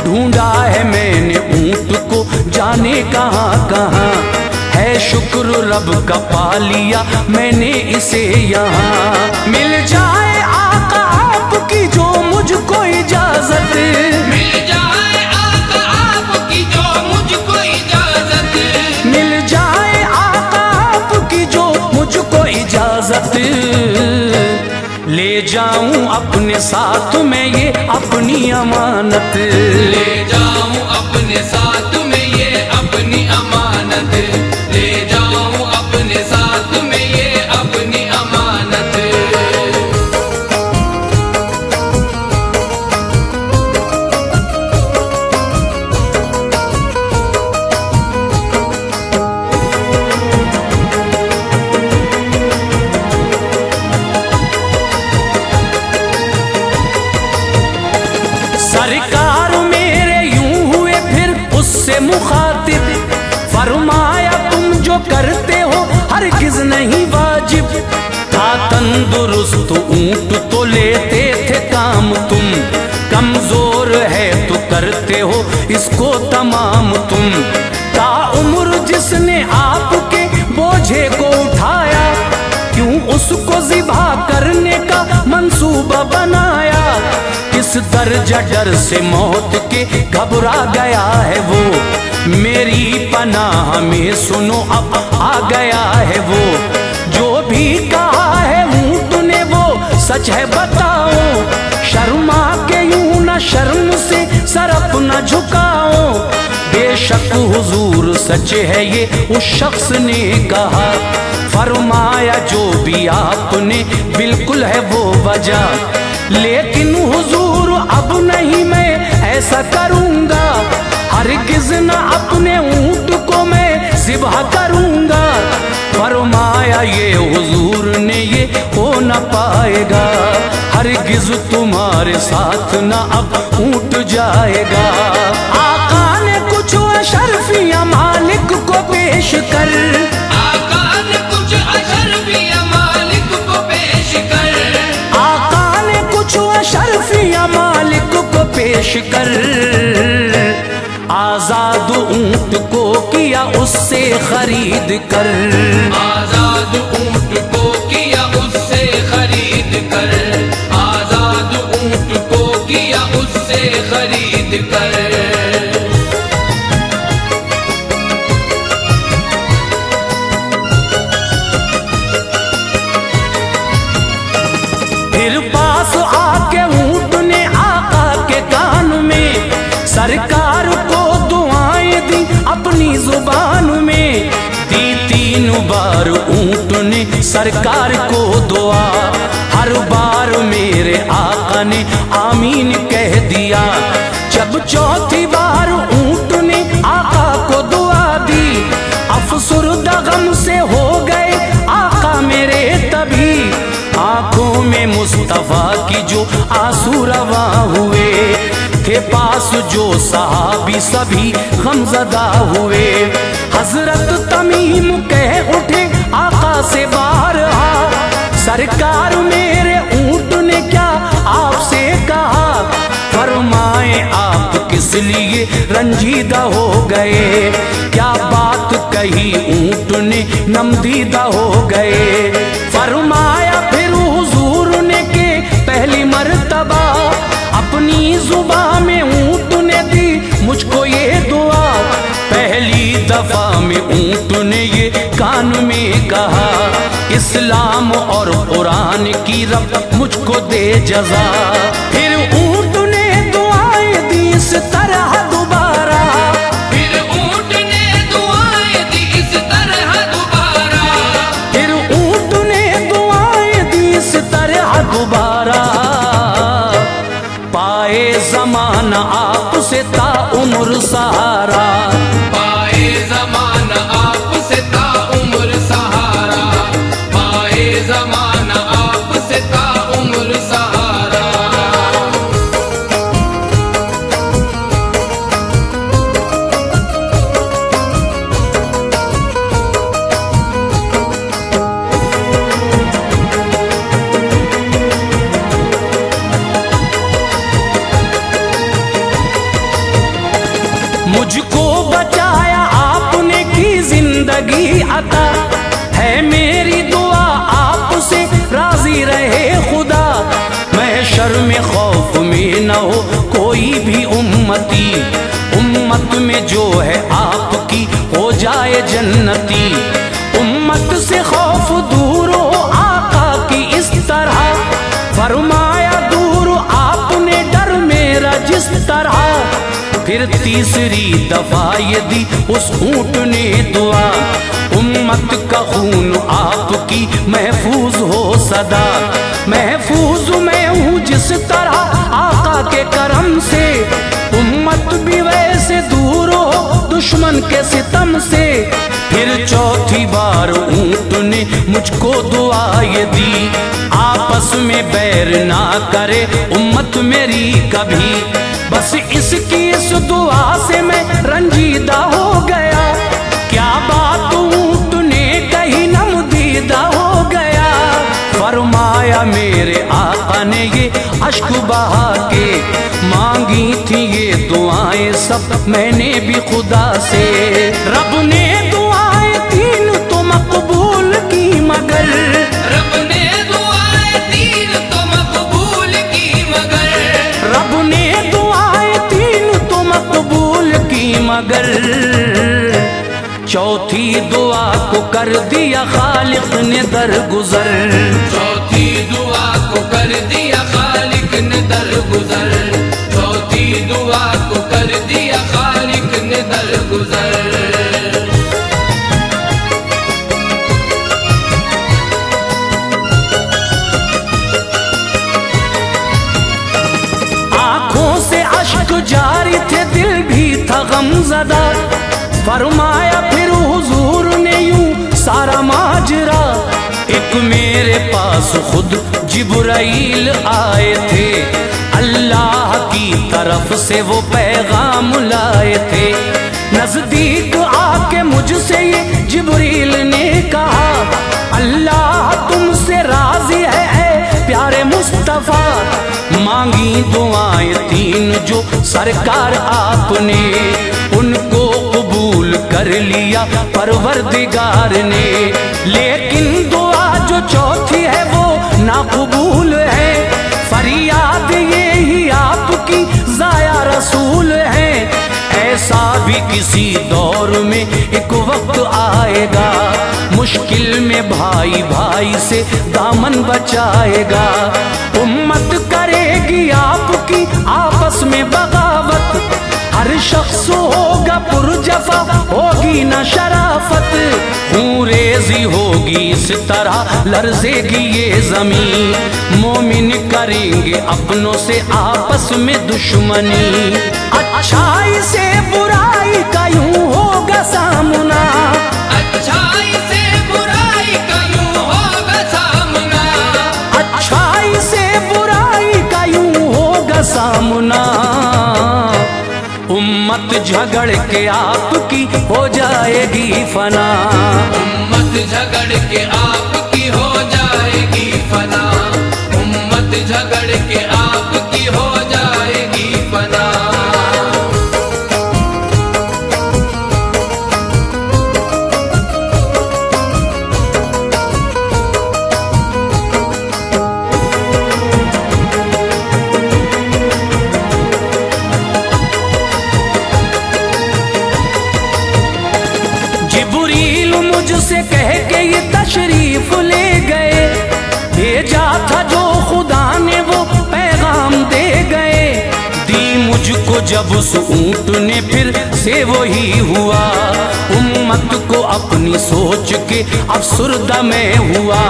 ढूंढा है मैंने ऊंट को जाने कहाँ कहाँ, है शुक्र रब का पा लिया मैंने इसे यहाँ। मिल जाए आका आपकी जो मुझको इजाजत, मिल जाए आका आपकी जो मुझको इजाजत, मिल जाए आका आपकी जो मुझको इजाजत। ले जाऊं अपने साथ में ये अपनी अमानत, ले जाऊं अपने साथ में ये अपनी अमानत, ले जाऊं अपने साथ में ये अपनी अमानत। सरकार मेरे यूं हुए फिर उससे मुखातिब, फरमाया तुम जो करते हो हरगिज नहीं वाजिब। था तंदुरुस्त ऊंट तो लेते थे काम तुम, कमजोर है तो करते हो इसको तमाम तुम। ता उम्र जिसने आपके बोझे को उठाया, क्यों उसको ज़िबा करने का मंसूबा बनाया। किस दर्जा डर से मौत के घबरा गया है वो, मेरी पनाह में सुनो अब आ गया है वो। जो भी कहा है ऊंट ने वो सच है बताओ, शर्मा के यूं न शर्म से सर अपना झुकाओ। बेशक हुजूर सच है ये उस शख्स ने कहा, फरमाया जो भी आपने बिल्कुल है वो वजह। लेकिन हुजूर अब नहीं मैं ऐसा करूंगा, हरगिज न अपने ऊंट को मैं ज़िबह करूंगा। फरमाया ये हुजूर ने ये हो न पाएगा, हरगिज तुम्हारे साथ न अब ऊंट जाएगा। आका ने कुछ अशरफिया मालिक को पेश कर, आका ने कुछ अशरफिया मालिक को पेश कर, आका ने कुछ अशरफिया मालिक को पेश कर। आजाद ऊंट को किया उससे खरीद कर, आजाद ऊंट को किया उससे खरीद कर, आजाद ऊंट को किया उससे खरीद कर। फिर पास आके ऊंट ने आका के कान में सरकार को दुआएं दी अपनी जुबान में। दी 3 बार ऊंट ने सरकार को दुआ, हर बार मेरे आका ने आमीन कह दिया। जब 4थी बार ऊंट ने आका को दुआ दी, अफसुर्दा गम से हो गए आका मेरे तभी। आंखों में मुस्तफा की जो आंसू रवा हुए थे, पास जो सहाबी सभी गमज़दा हुए। हजरत तमीम कह उठे आका से बारहा, सरकार मेरे ऊंट ने क्या आपसे कहा। फरमाए आप किस लिए रंजीदा हो गए, क्या बात कही ऊंट ने नमदीदा हो गए। फरमाया फिर हुजूर ने के पहली मर्तबा अपनी जुबान में ऊंट ने दी मुझको ये दुआ। पहली दफा में ऊंट ने ये कान में कहा, इस्लाम और कुरान की रब मुझको दे जजा। फिर ऊंट ने दुआएं दी इस तरह दोबारा, फिर ऊंट ने दुआएं दी इस तरह दोबारा, फिर ऊंट ने दुआएं दी इस तरह दोबारा। ता उम्र सहारा। पाए जमाना आपसे ता उम्र सहारा, पाए जमाना आपसे ता उम्र सहारा। मुझको बचाया आपने की जिंदगी अता, है मेरी दुआ आपसे राजी रहे खुदा। महशर में खौफ में न हो कोई भी उम्मती, उम्मत में जो है आपकी हो जाए जन्नती। उम्मत से खौफ दूर हो आका की इस तरह, फरमाया दूर आपने डर मेरा जिस तरह। फिर तीसरी दफा ये दी उस ऊंट ने दुआ, उम्मत का खून आपकी महफूज हो सदा। महफूज मैं हूँ जिस तरह आका के करम से, उम्मत भी वैसे दूर हो दुश्मन के सितम से। फिर चौथी बार ऊंट ने मुझको दुआ ये दी, आपस में बैर ना करे उम्मत मेरी कभी। बस इसकी इस दुआ से मैं रंजीदा हो गया, क्या बात ऊंट ने कही नमदीदा हो गया। फरमाया मेरे आका ने ये अश्क बहा के, मांगी थी ये दुआएं सब मैंने भी खुदा से। रब ने दुआएं तीन तो मकबूल की मगर, रब ने दुआएं तीन तो मकबूल की मगर, रब ने दुआएं तीन तो मकबूल की मगर। चौथी दुआ को कर दिया खालिक ने दरगुजर, चौथी दुआ को कर दिया खालिक ने दरगुजर, चौथी दुआ को कर दिया खालिक ने दरगुजर। आंखों से अश्क जारी थे दिल भी था गमज़दा। फरमाया फिर हुजूर ने यूं सारा माजरा, एक मेरे पास खुद जिब्राइल आए थे, अल्लाह की तरफ से वो पैगाम लाए थे। नजदीक आके मुझसे ये जिब्रील ने कहा, अल्लाह तुमसे राजी है प्यारे मुस्तफा। मांगी दुआएं तीन जो सरकार आपने, उनको कबूल कर लिया परवरदिगार ने। लेकिन दुआ जो चौथी है वो नाकबूल है, फरियाद ये ही आपकी जाया रसूल है। ऐसा भी किसी दौर में एक वक्त आएगा, मुश्किल में भाई भाई से दामन बचाएगा। उम्मत करेगी आपकी आपस में बगावत, हर शख्स होगा पुरजफा होगी न शराफत। खूंरेजी होगी इस तरह लर्जेगी ये जमीन, मोमिन करेंगे अपनों से आपस में दुश्मनी। अच्छाई से बुराई का यूं होगा सामना, अच्छाई से बुराई का यूं होगा सामना, अच्छाई से बुराई का यूं होगा सामना। उम्मत झगड़ के आपकी हो जाएगी फना, उम्मत झगड़ के आपकी हो जाएगी फना, उम्मत झगड़ के आपकी हो जाएगी फना। मुझसे कह के ये तशरीफ ले गए, भेजा था जो खुदा ने वो पैगाम दे गए। दी मुझको जब उस ऊंट ने फिर से वही हुआ, उम्मत को अपनी सोच के अफसुर्दा में हुआ।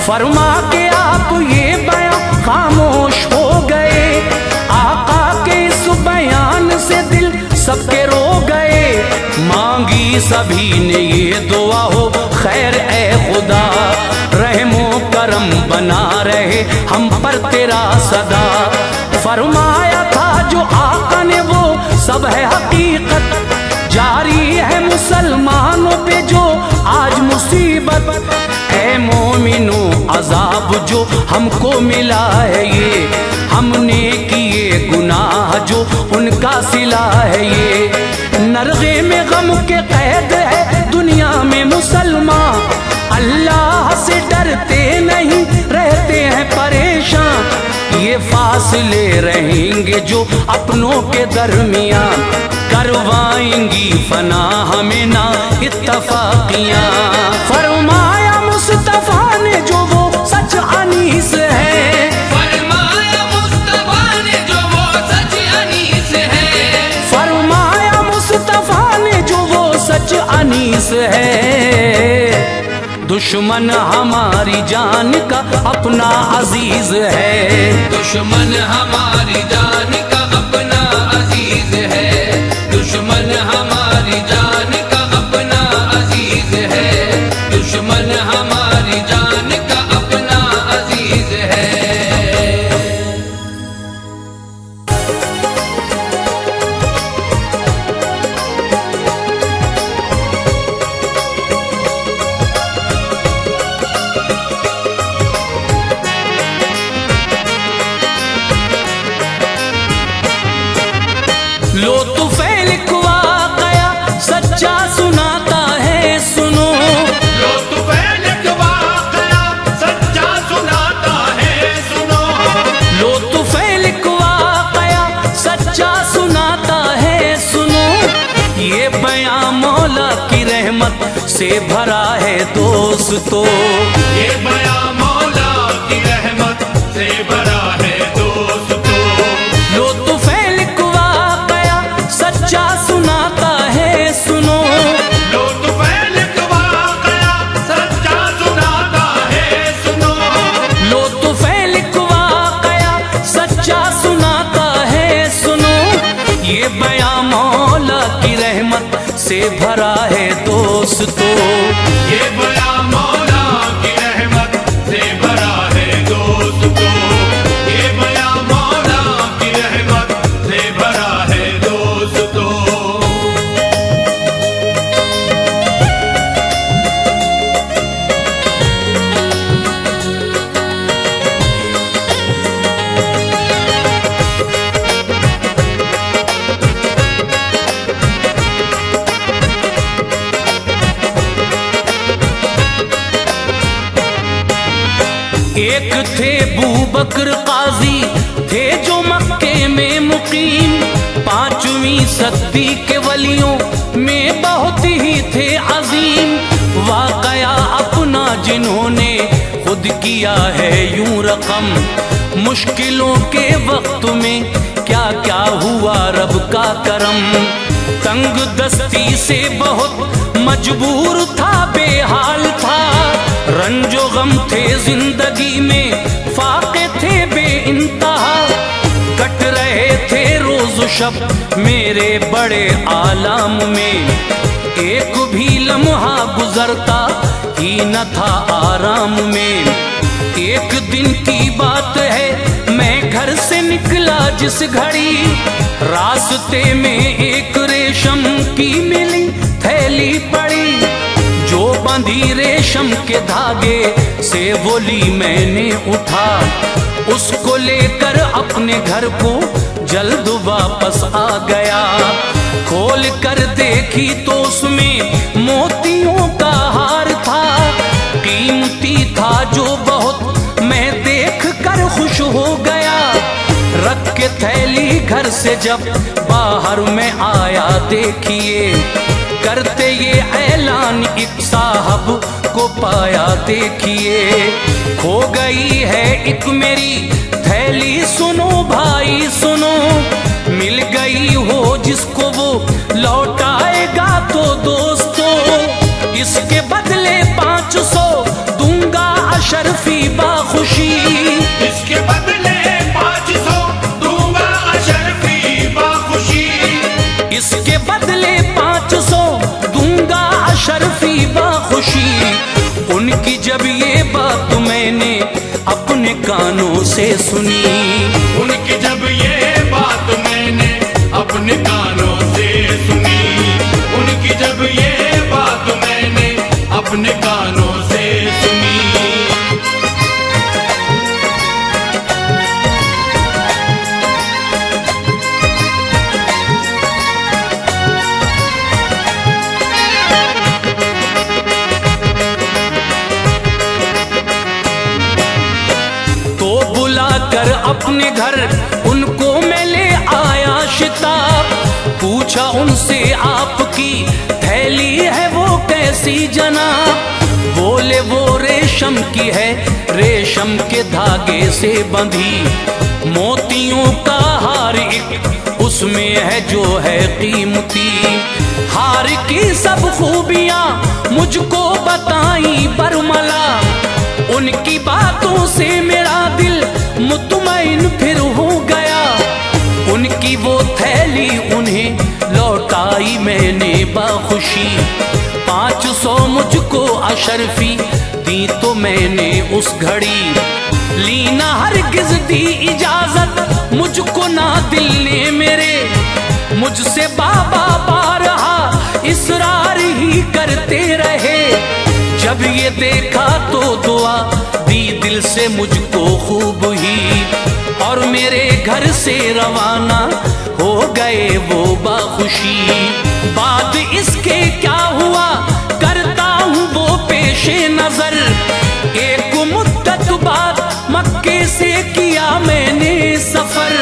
फरमा के आप ये बयान खामोश हो गए, आका के इस बयान से सबके रो गए, मांगी सभी ने ये दुआ हो खैर ए खुदा, रहमो करम बना रहे हम पर तेरा सदा। फरमाया था जो आका ने वो सब है हकीकत, जारी है मुसलमानों पे जो आज मुसीबत। ऐ मोमिनो अजाब जो हमको मिला है ये, हमने किए गुनाह जो उनका सिला है ये। नरगे में गम के कैद है दुनिया में मुसलमान, अल्लाह से डरते नहीं रहते हैं परेशान। ये फासले रहेंगे जो अपनों के दरमियान, करवाएंगी फना हमें ना इत्तफाकियां। फरमाया मुस्तफा ने जो वो सच अनीस है, फरमाया मुस्तफा ने जो वो सच अनीस है, फरमाया मुस्तफा ने जो वो सच अनीस है। दुश्मन हमारी जान का अपना अजीज है, दुश्मन हमारी जान का अपना अजीज है, दुश्मन हमारी जान का अपना अजीज है, दुश्मन हमारी जान का अपना अजीज है। लो तुफैल वाक़या सच्चा सुनाता है सुनो, लो तुफैल वाक़या सच्चा सुनाता है सुनो, लो तुफैल वाक़या सच्चा सुनाता है सुनो। ये बयां मौला की रहमत से भरा है दोस्तों, ये बयां मौला की रहमत से भरा है दोस्तों। लो तुफैल वाक़या सच्चा सुनाता है सुनो, लो तुफैल वाक़या सच्चा सुनाता है सुनो, लो तुफैल वाक़या सच्चा सुनाता है सुनो। ये बयां मौला की रहमत से भरा है दोस्तों, ये बयां मौला की रहमत से भरा है दोस्तों, ये बयां मौला की रहमत से भरा है दोस्तों। एक थे बूबकर काजी थे जो मक्के में मुकीम, 5वीं सदी के वलियों में बहुत ही थे अजीम। वाकया अपना जिन्होंने खुद किया है यूं रकम, मुश्किलों के वक्त में क्या क्या हुआ रब का करम। तंग दस्ती से बहुत मजबूर था बेहाल था, रंजो गम थे जिंदगी में फाके थे बेइंतहा। कट रहे थे रोज शब मेरे बड़े आलाम में, एक भी लम्हा गुजरता ही न था आराम में। एक दिन की बात है मैं घर से निकला जिस घड़ी, रास्ते में एक रेशम की मिली थैली पड़ी, जो बंधी रेशम के धागे से वो ली मैंने उठा। उसको लेकर अपने घर को जल्द वापस आ गया, खोल कर देखी तो उसमें मोतियों का हार था, कीमती था जो बहुत मैं देख कर खुश हो गया। रख के थैली घर से जब बाहर में आया देखिए, करते ये ऐलान एक साहब को पाया देखिए। खो गई है एक मेरी थैली सुनो भाई सुनो, मिल गई हो जिसको वो लौटाएगा तो दोस्तों, इसके बदले 500 दूंगा अशरफी बाखुशी, इसके बदले 500 दूंगा अशरफी बाखुशी, इसके बदले 500 दूंगा अशरफी बाखुशी। उनकी जब ये बात मैंने अपने कानों से सुनी, उनकी जब ये बात मैंने अपने कानों से सुनी, उनकी जब ये बात मैंने अपने कानों से सुनी। तो बुलाकर अपने घर उनको मैं ले आया शिताब। पूछा उनसे आपकी थैली है वो कैसी जनाब। बोले वो रेशम की है, रेशम के धागे से बंधी। मोतियों का हार एक उसमें है जो है कीमती। हार की सब खूबियां मुझको बताई बरमला। उनकी बातों से मेरा दिल मुतमईन फिर हो गया। उनकी वो थैली उन्हें लौटाई मैंने बाखुशी। 500 मुझको अशरफी दी तो मैंने उस घड़ी। ली ना हरगिज दी इजाजत मुझको ना दिल ने मेरे। मुझसे बाबा बारहा इसरार ही करते रहे। जब ये देखा तो दुआ दी दिल से मुझको खूब ही। और मेरे घर से रवाना हो गए वो बाखुशी। बाद इसके क्या हुआ करता हूँ वो पेशे नजर। एक मुद्दत बाद मक्के से किया मैंने सफर।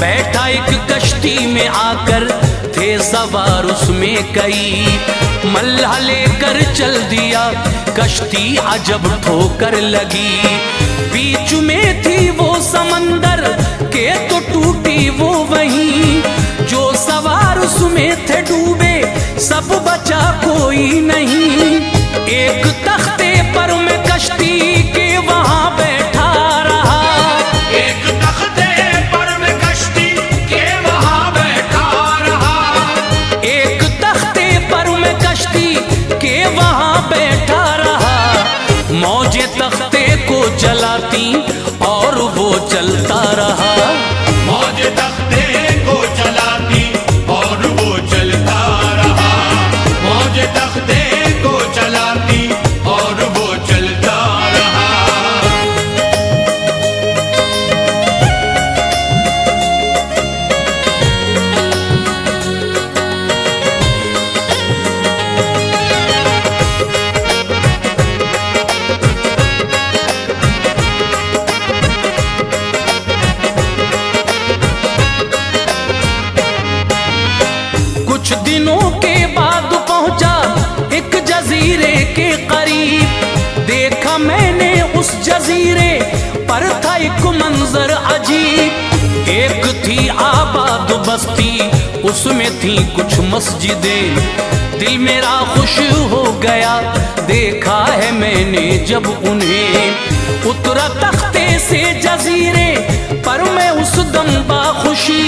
बैठा एक कश्ती में आकर थे सवार उसमें कई। मल्लाह लेकर चल दिया कश्ती अजब ठोकर लगी। बीच में थी वो समंदर के तो टूटी वो वहीं। जो सवार उसमें थे डूबे सब बचा कोई नहीं। एक तख्ते पर मैं कश्ती के वहां बैठा रहा। एक तख्ते पर मैं कश्ती के वहां बैठा रहा। एक तख्ते पर मैं कश्ती के वहां बैठा रहा। मौजें तख्ते को चलाती और वो चलता रहा। मौज तख्ते को चलाती और वो चलता रहा। मौज तख्ते को चलाती और वो चलता रहा। कुछ दिनों के बाद पहुंचा एक जजीरे के करीब। देखा मैंने उस जजीरे पर था एक मंजर अजीब। एक थी आबाद बस्ती उसमें थी कुछ मस्जिदें। दिल मेरा खुश हो गया देखा है मैंने जब उन्हें। उतरा तख्ते से जजीरे पर मैं उस दम बाखुशी।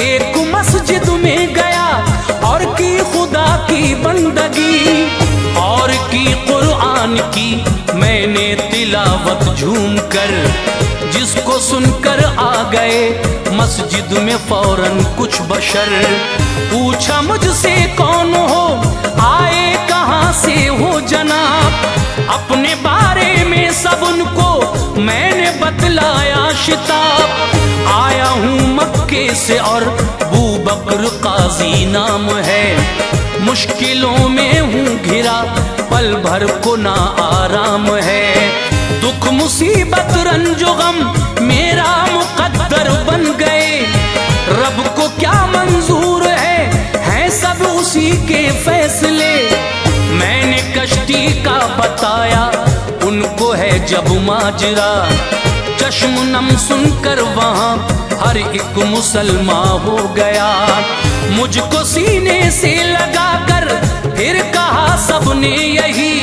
एक मस्जिद में गया और की खुदा की बंदगी। और की कुरान की मैंने तिलावत झूम कर। जिसको सुनकर आ गए मस्जिद में फौरन कुछ बशर। पूछा मुझसे कौन हो, आए कहाँ से हो जनाब। अपने बारे में सब उनको मैंने बतलाया शिताब। आया हूँ मक्के से और बू बकर काजी नाम है। मुश्किलों में हूँ घिरा पल भर को ना आराम है। दुख मुसीबत रंजो गम मेरा मुकद्दर बन गए। रब को क्या मंजूर है सब उसी के फैसले। मैंने कश्ती का बताया उनको है जब माजरा। चश्म नम सुनकर वहां हर एक मुसलमान हो गया। मुझको सीने से लगाकर फिर कहा सबने यही।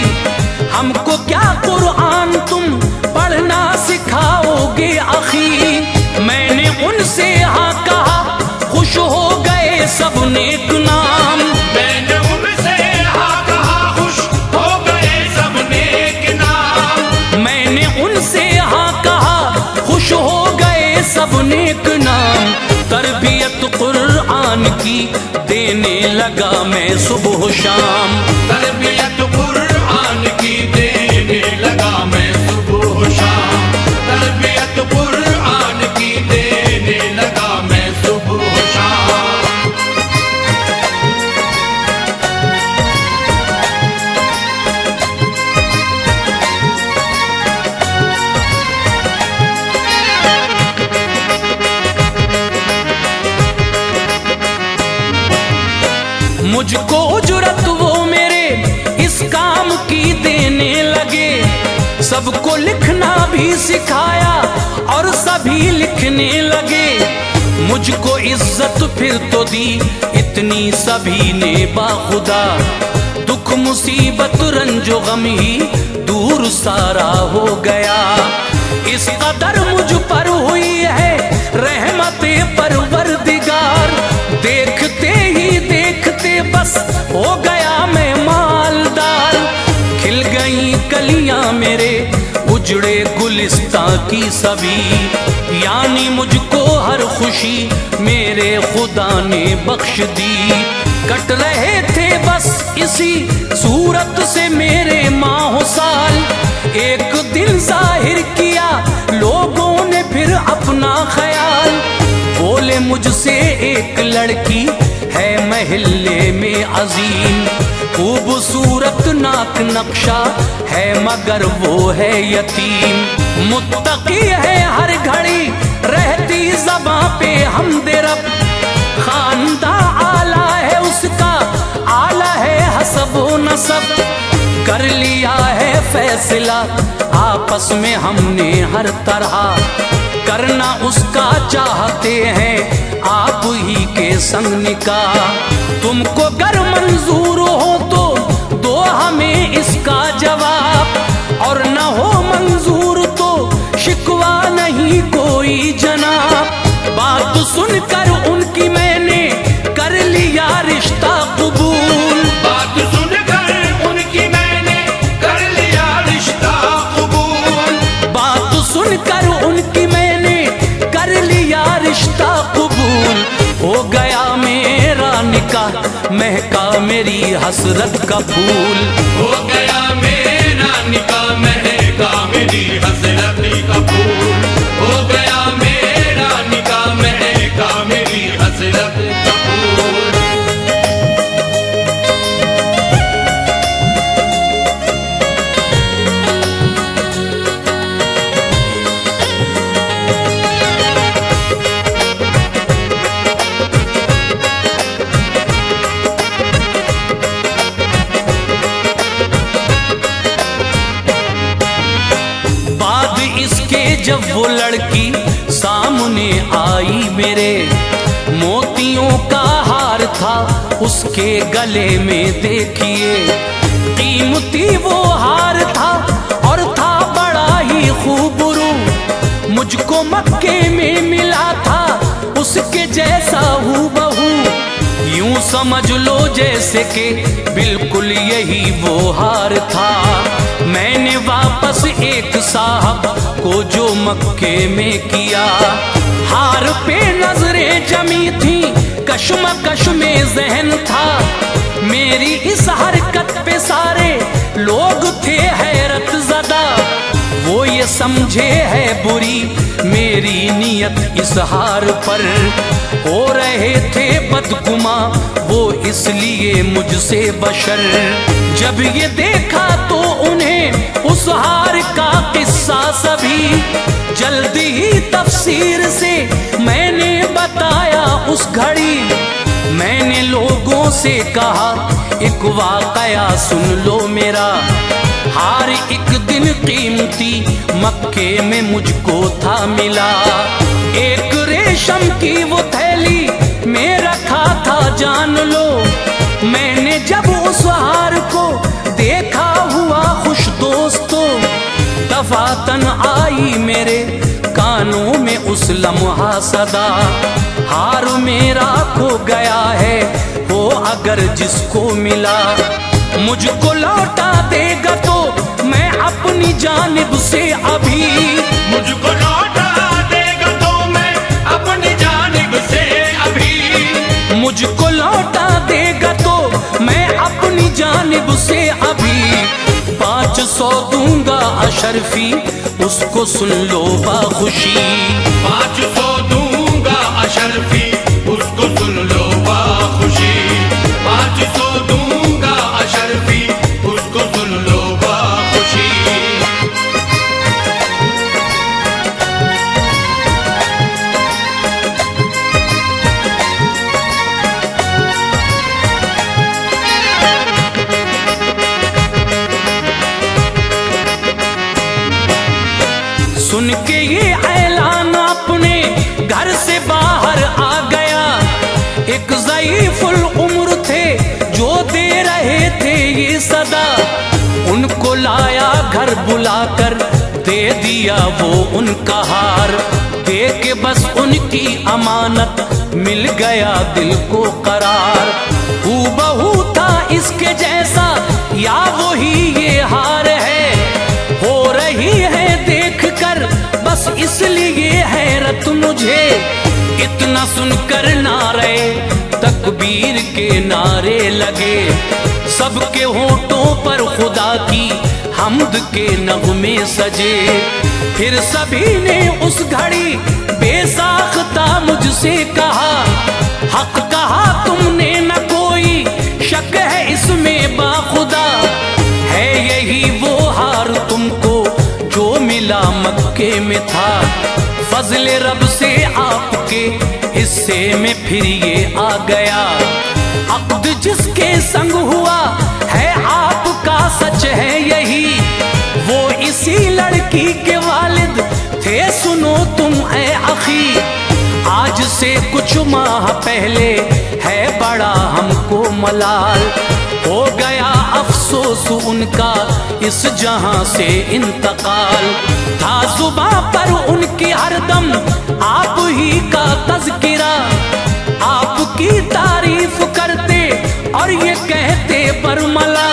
हमको क्या कुरान तुम पढ़ना सिखाओगे आखी। मैंने उनसे हाँ कहा खुश हो गए सब नेक नाम। मैंने उनसे हाँ कहा, खुश हो गए सब नेक नाम। मैंने उनसे हाँ कहा, खुश हो गए सब नेक नाम। तरबियत कुरान की देने लगा मैं सुबह शाम। तरबियत कुरान की देने लगा मैं सुबह शाम। तरबियत कुरान की देने लगा मैं सुबह शाम। मुझको उजरत वो मेरे इस काम की देने लगे। सबको लिखना भी सिखाया और सभी लिखने लगे। मुझको इज्जत फिर तो दी इतनी सभी ने बाखुदा। दुख मुसीबत रंजो गम ही दूर सारा हो गया। इस कदर मुझ पर हुई है रहमते परवरदिगार। देखते ही देखते बस हो गया मैं मालदार। खिल गई कलियां मेरे उजड़े गुलिस्तां की सभी। यानी मुझको हर खुशी मेरे खुदा ने बख्श दी। कट रहे थे बस इसी सूरत से मेरे माह साल। एक दिन जाहिर किया लोगों ने फिर अपना ख्याल। बोले मुझसे एक लड़की है महल्ले में अजीम। खूबसूरत नाक नक्शा है मगर वो है यतीम। मुत्तकी है हर घड़ी रहती ज़बां पे हमदे रब। खानदा आला है उसका, आला है हसब व नसब। कर लिया है फैसला आपस में हमने हर तरह। करना उसका चाहते हैं आप ही के संग निकाह। तुमको गर मंजूर हो तो दो हमें इसका जवाब। और न हो मंजूर तो शिकवा नहीं कोई जनाब। बात सुनकर उनकी मैंने कर लिया रिश्ता कबूल। बात सुनकर उनकी मैंने कर लिया रिश्ता कबूल। बात सुनकर उनकी मैंने कर लिया रिश्ता कबूल। हो गया मेरा निकाह, महका मेरी हसरत का फूल। हो गया मेरा निकाह, महका मेरी हसरत का फूल। हो गया मेरा निकाह, महका मेरी हसरत का फूल। बाद इसके जब वो लड़की सामने आई मेरे। मोतियों का हार था उसके गले में देखिए। कीमती वो हार था और था बड़ा ही खूबरू। मुझको मक्के में मिला था उसके जैसा हूबहू। यूं समझ लो जैसे कि बिल्कुल यही वो हार था। मैंने वापस एक साहब को जो मक्के में किया। हार पे नजरें जमी थी, कश्मकश में जहन था। मेरी इस हरकत पे सारे लोग थे हैरत ज़दा। वो ये समझे है बुरी मेरी नियत इस हार पर। हो रहे थे बदगुमा वो इसलिए मुझसे बशर। जब ये देखा तो उन्हें उस हार का किस्सा सभी जल्दी ही तफसीर से मैंने बताया उस घड़ी। मैंने लोगों से कहा एक वाकया सुन लो मेरा। हार एक दिन कीमती मक्के में मुझको था मिला। एक रेशम की वो थैली में रखा था जान लो। मैंने जब उस हार को देखा हुआ खुश दोस्तों। दफातन आई मेरे कानों में उस लम्हा सदा। हार मेरा खो गया है अगर जिसको मिला मुझको लौटा देगा तो मैं अपनी जानिब से अभी, मुझको लौटा देगा तो मैं अपनी जानिब से अभी, मुझको लौटा देगा तो मैं अपनी जानिब से अभी 500 दूंगा अशरफी उसको सुन लो बाखुशी, 500 दूंगा अशरफी उसको सुन लो बाखुशी, 500 दूंगा अशरफी उसको सुन लो बाखुशी। सुन के ये ऐलान अपने घर से बाहर आ गया, एक ज़ईफ़ुल उम्र थे जो दे रहे थे ये सदा, उनको लाया घर बुलाकर दे दिया वो उनका हार, दे के बस उनकी अमानत मिल गया दिल को करार, हूबहू था इसके जैसा या वही ये हार है, हो रही है देख कर बस इसलिए हैरत मुझे, इतना सुनकर नारे तकबीर के नारे लगे, सबके होठों पर खुदा की हम्द के नगमे सजे, फिर सभी ने उस घड़ी बेसाख्ता मुझसे कहा, हक कहा तुमने न कोई शक है इसमें बाखुदा, है यही वो हार तुमको जो मिला मक्के में था, फजले रब से आपके हिस्से में फिर ये आ गया, अक़्द जिसके संग हुआ है आपका सच है यही, वो इसी लड़की के वालिद थे सुनो तुम ऐ अखी, आज से कुछ माह पहले है बड़ा हमको मलाल, हो गया अफसोस उनका इस जहां से इंतकाल, था जुबां पर उनकी हरदम आप ही का तज़किरा, आपकी तारीफ करते और ये कहते बरमला,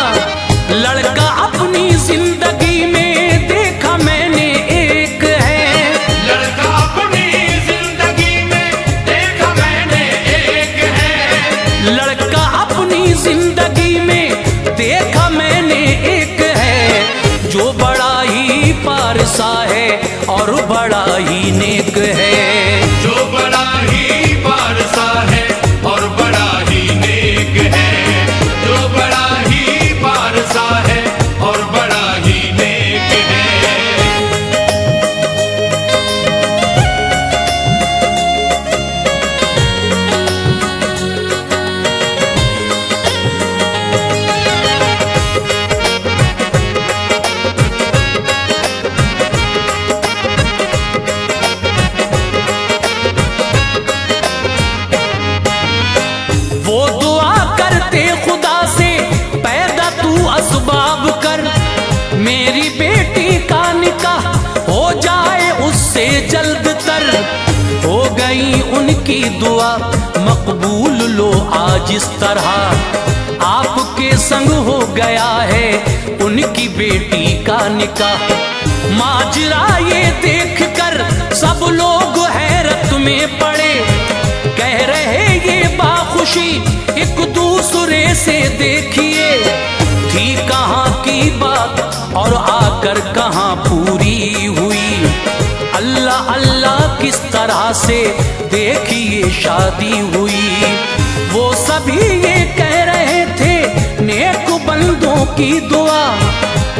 लड़का अपनी जिंदगी में देखा मैंने एक है, लड़का अपनी जिंदगी में देखा मैंने एक है, लड़का अपनी जिंदगी में देखा मैंने एक है, जो बड़ा ही पारसा है और बड़ा ही नेक है, जो बड़ा ही पारसा है और बड़ा ही नेक है, जो बड़ा ही पारसा है और बड़ा ही नेक है। वो दुआ करते खुदा से पैदा तू असबाब कर, मेरी बेटी का निकाह हो जाए उससे जल्द तर, हो गई उनकी दुआ मकबूल लो आज इस तरह, आपके संग हो गया है उनकी बेटी का निकाह, माजरा ये देख कर सब लोग हैरत में पड़े, कह रहे ये बाखुशी एक दूसरे से देखिए, थी कहाँ की बात और आकर कहाँ पूरी हुई, अल्लाह अल्लाह किस तरह से देखिए शादी हुई, वो सभी ये कह रहे थे नेक बंदों की दुआ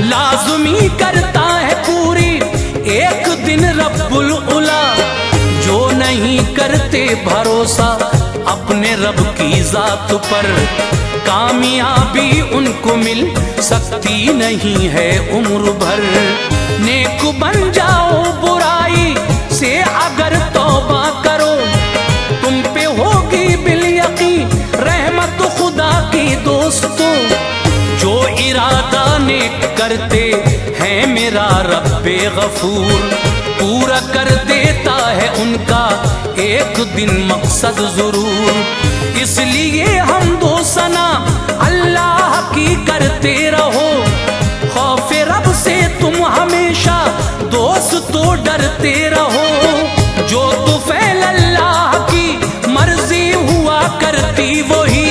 लाज़मी करता है पूरी एक दिन रब्बुल उला, जो नहीं करते भरोसा अपने रब की जात पर, कामयाबी उनको मिल सकती नहीं है उम्र भर, नेक बन जाओ बुराई से अगर तौबा करो, तुम पे होगी बिल यकीन रहमत खुदा की दोस्तों, जो इरादा नेक करते हैं मेरा रब्बे गफूर, पूरा कर देता है उनका एक दिन मकसद जरूर, इसलिए हम दो सना तो डरते रहो, जो तो फैल अल्लाह की मर्जी हुआ करती वही,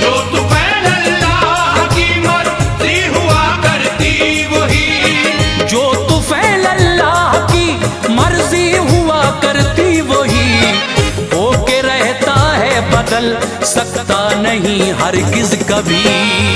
जो तो फैल अल्लाह की मर्जी हुआ करती वही, जो तो फैल अल्लाह की मर्जी हुआ करती वही, होके रहता है बदल सकता नहीं हरगिज कभी।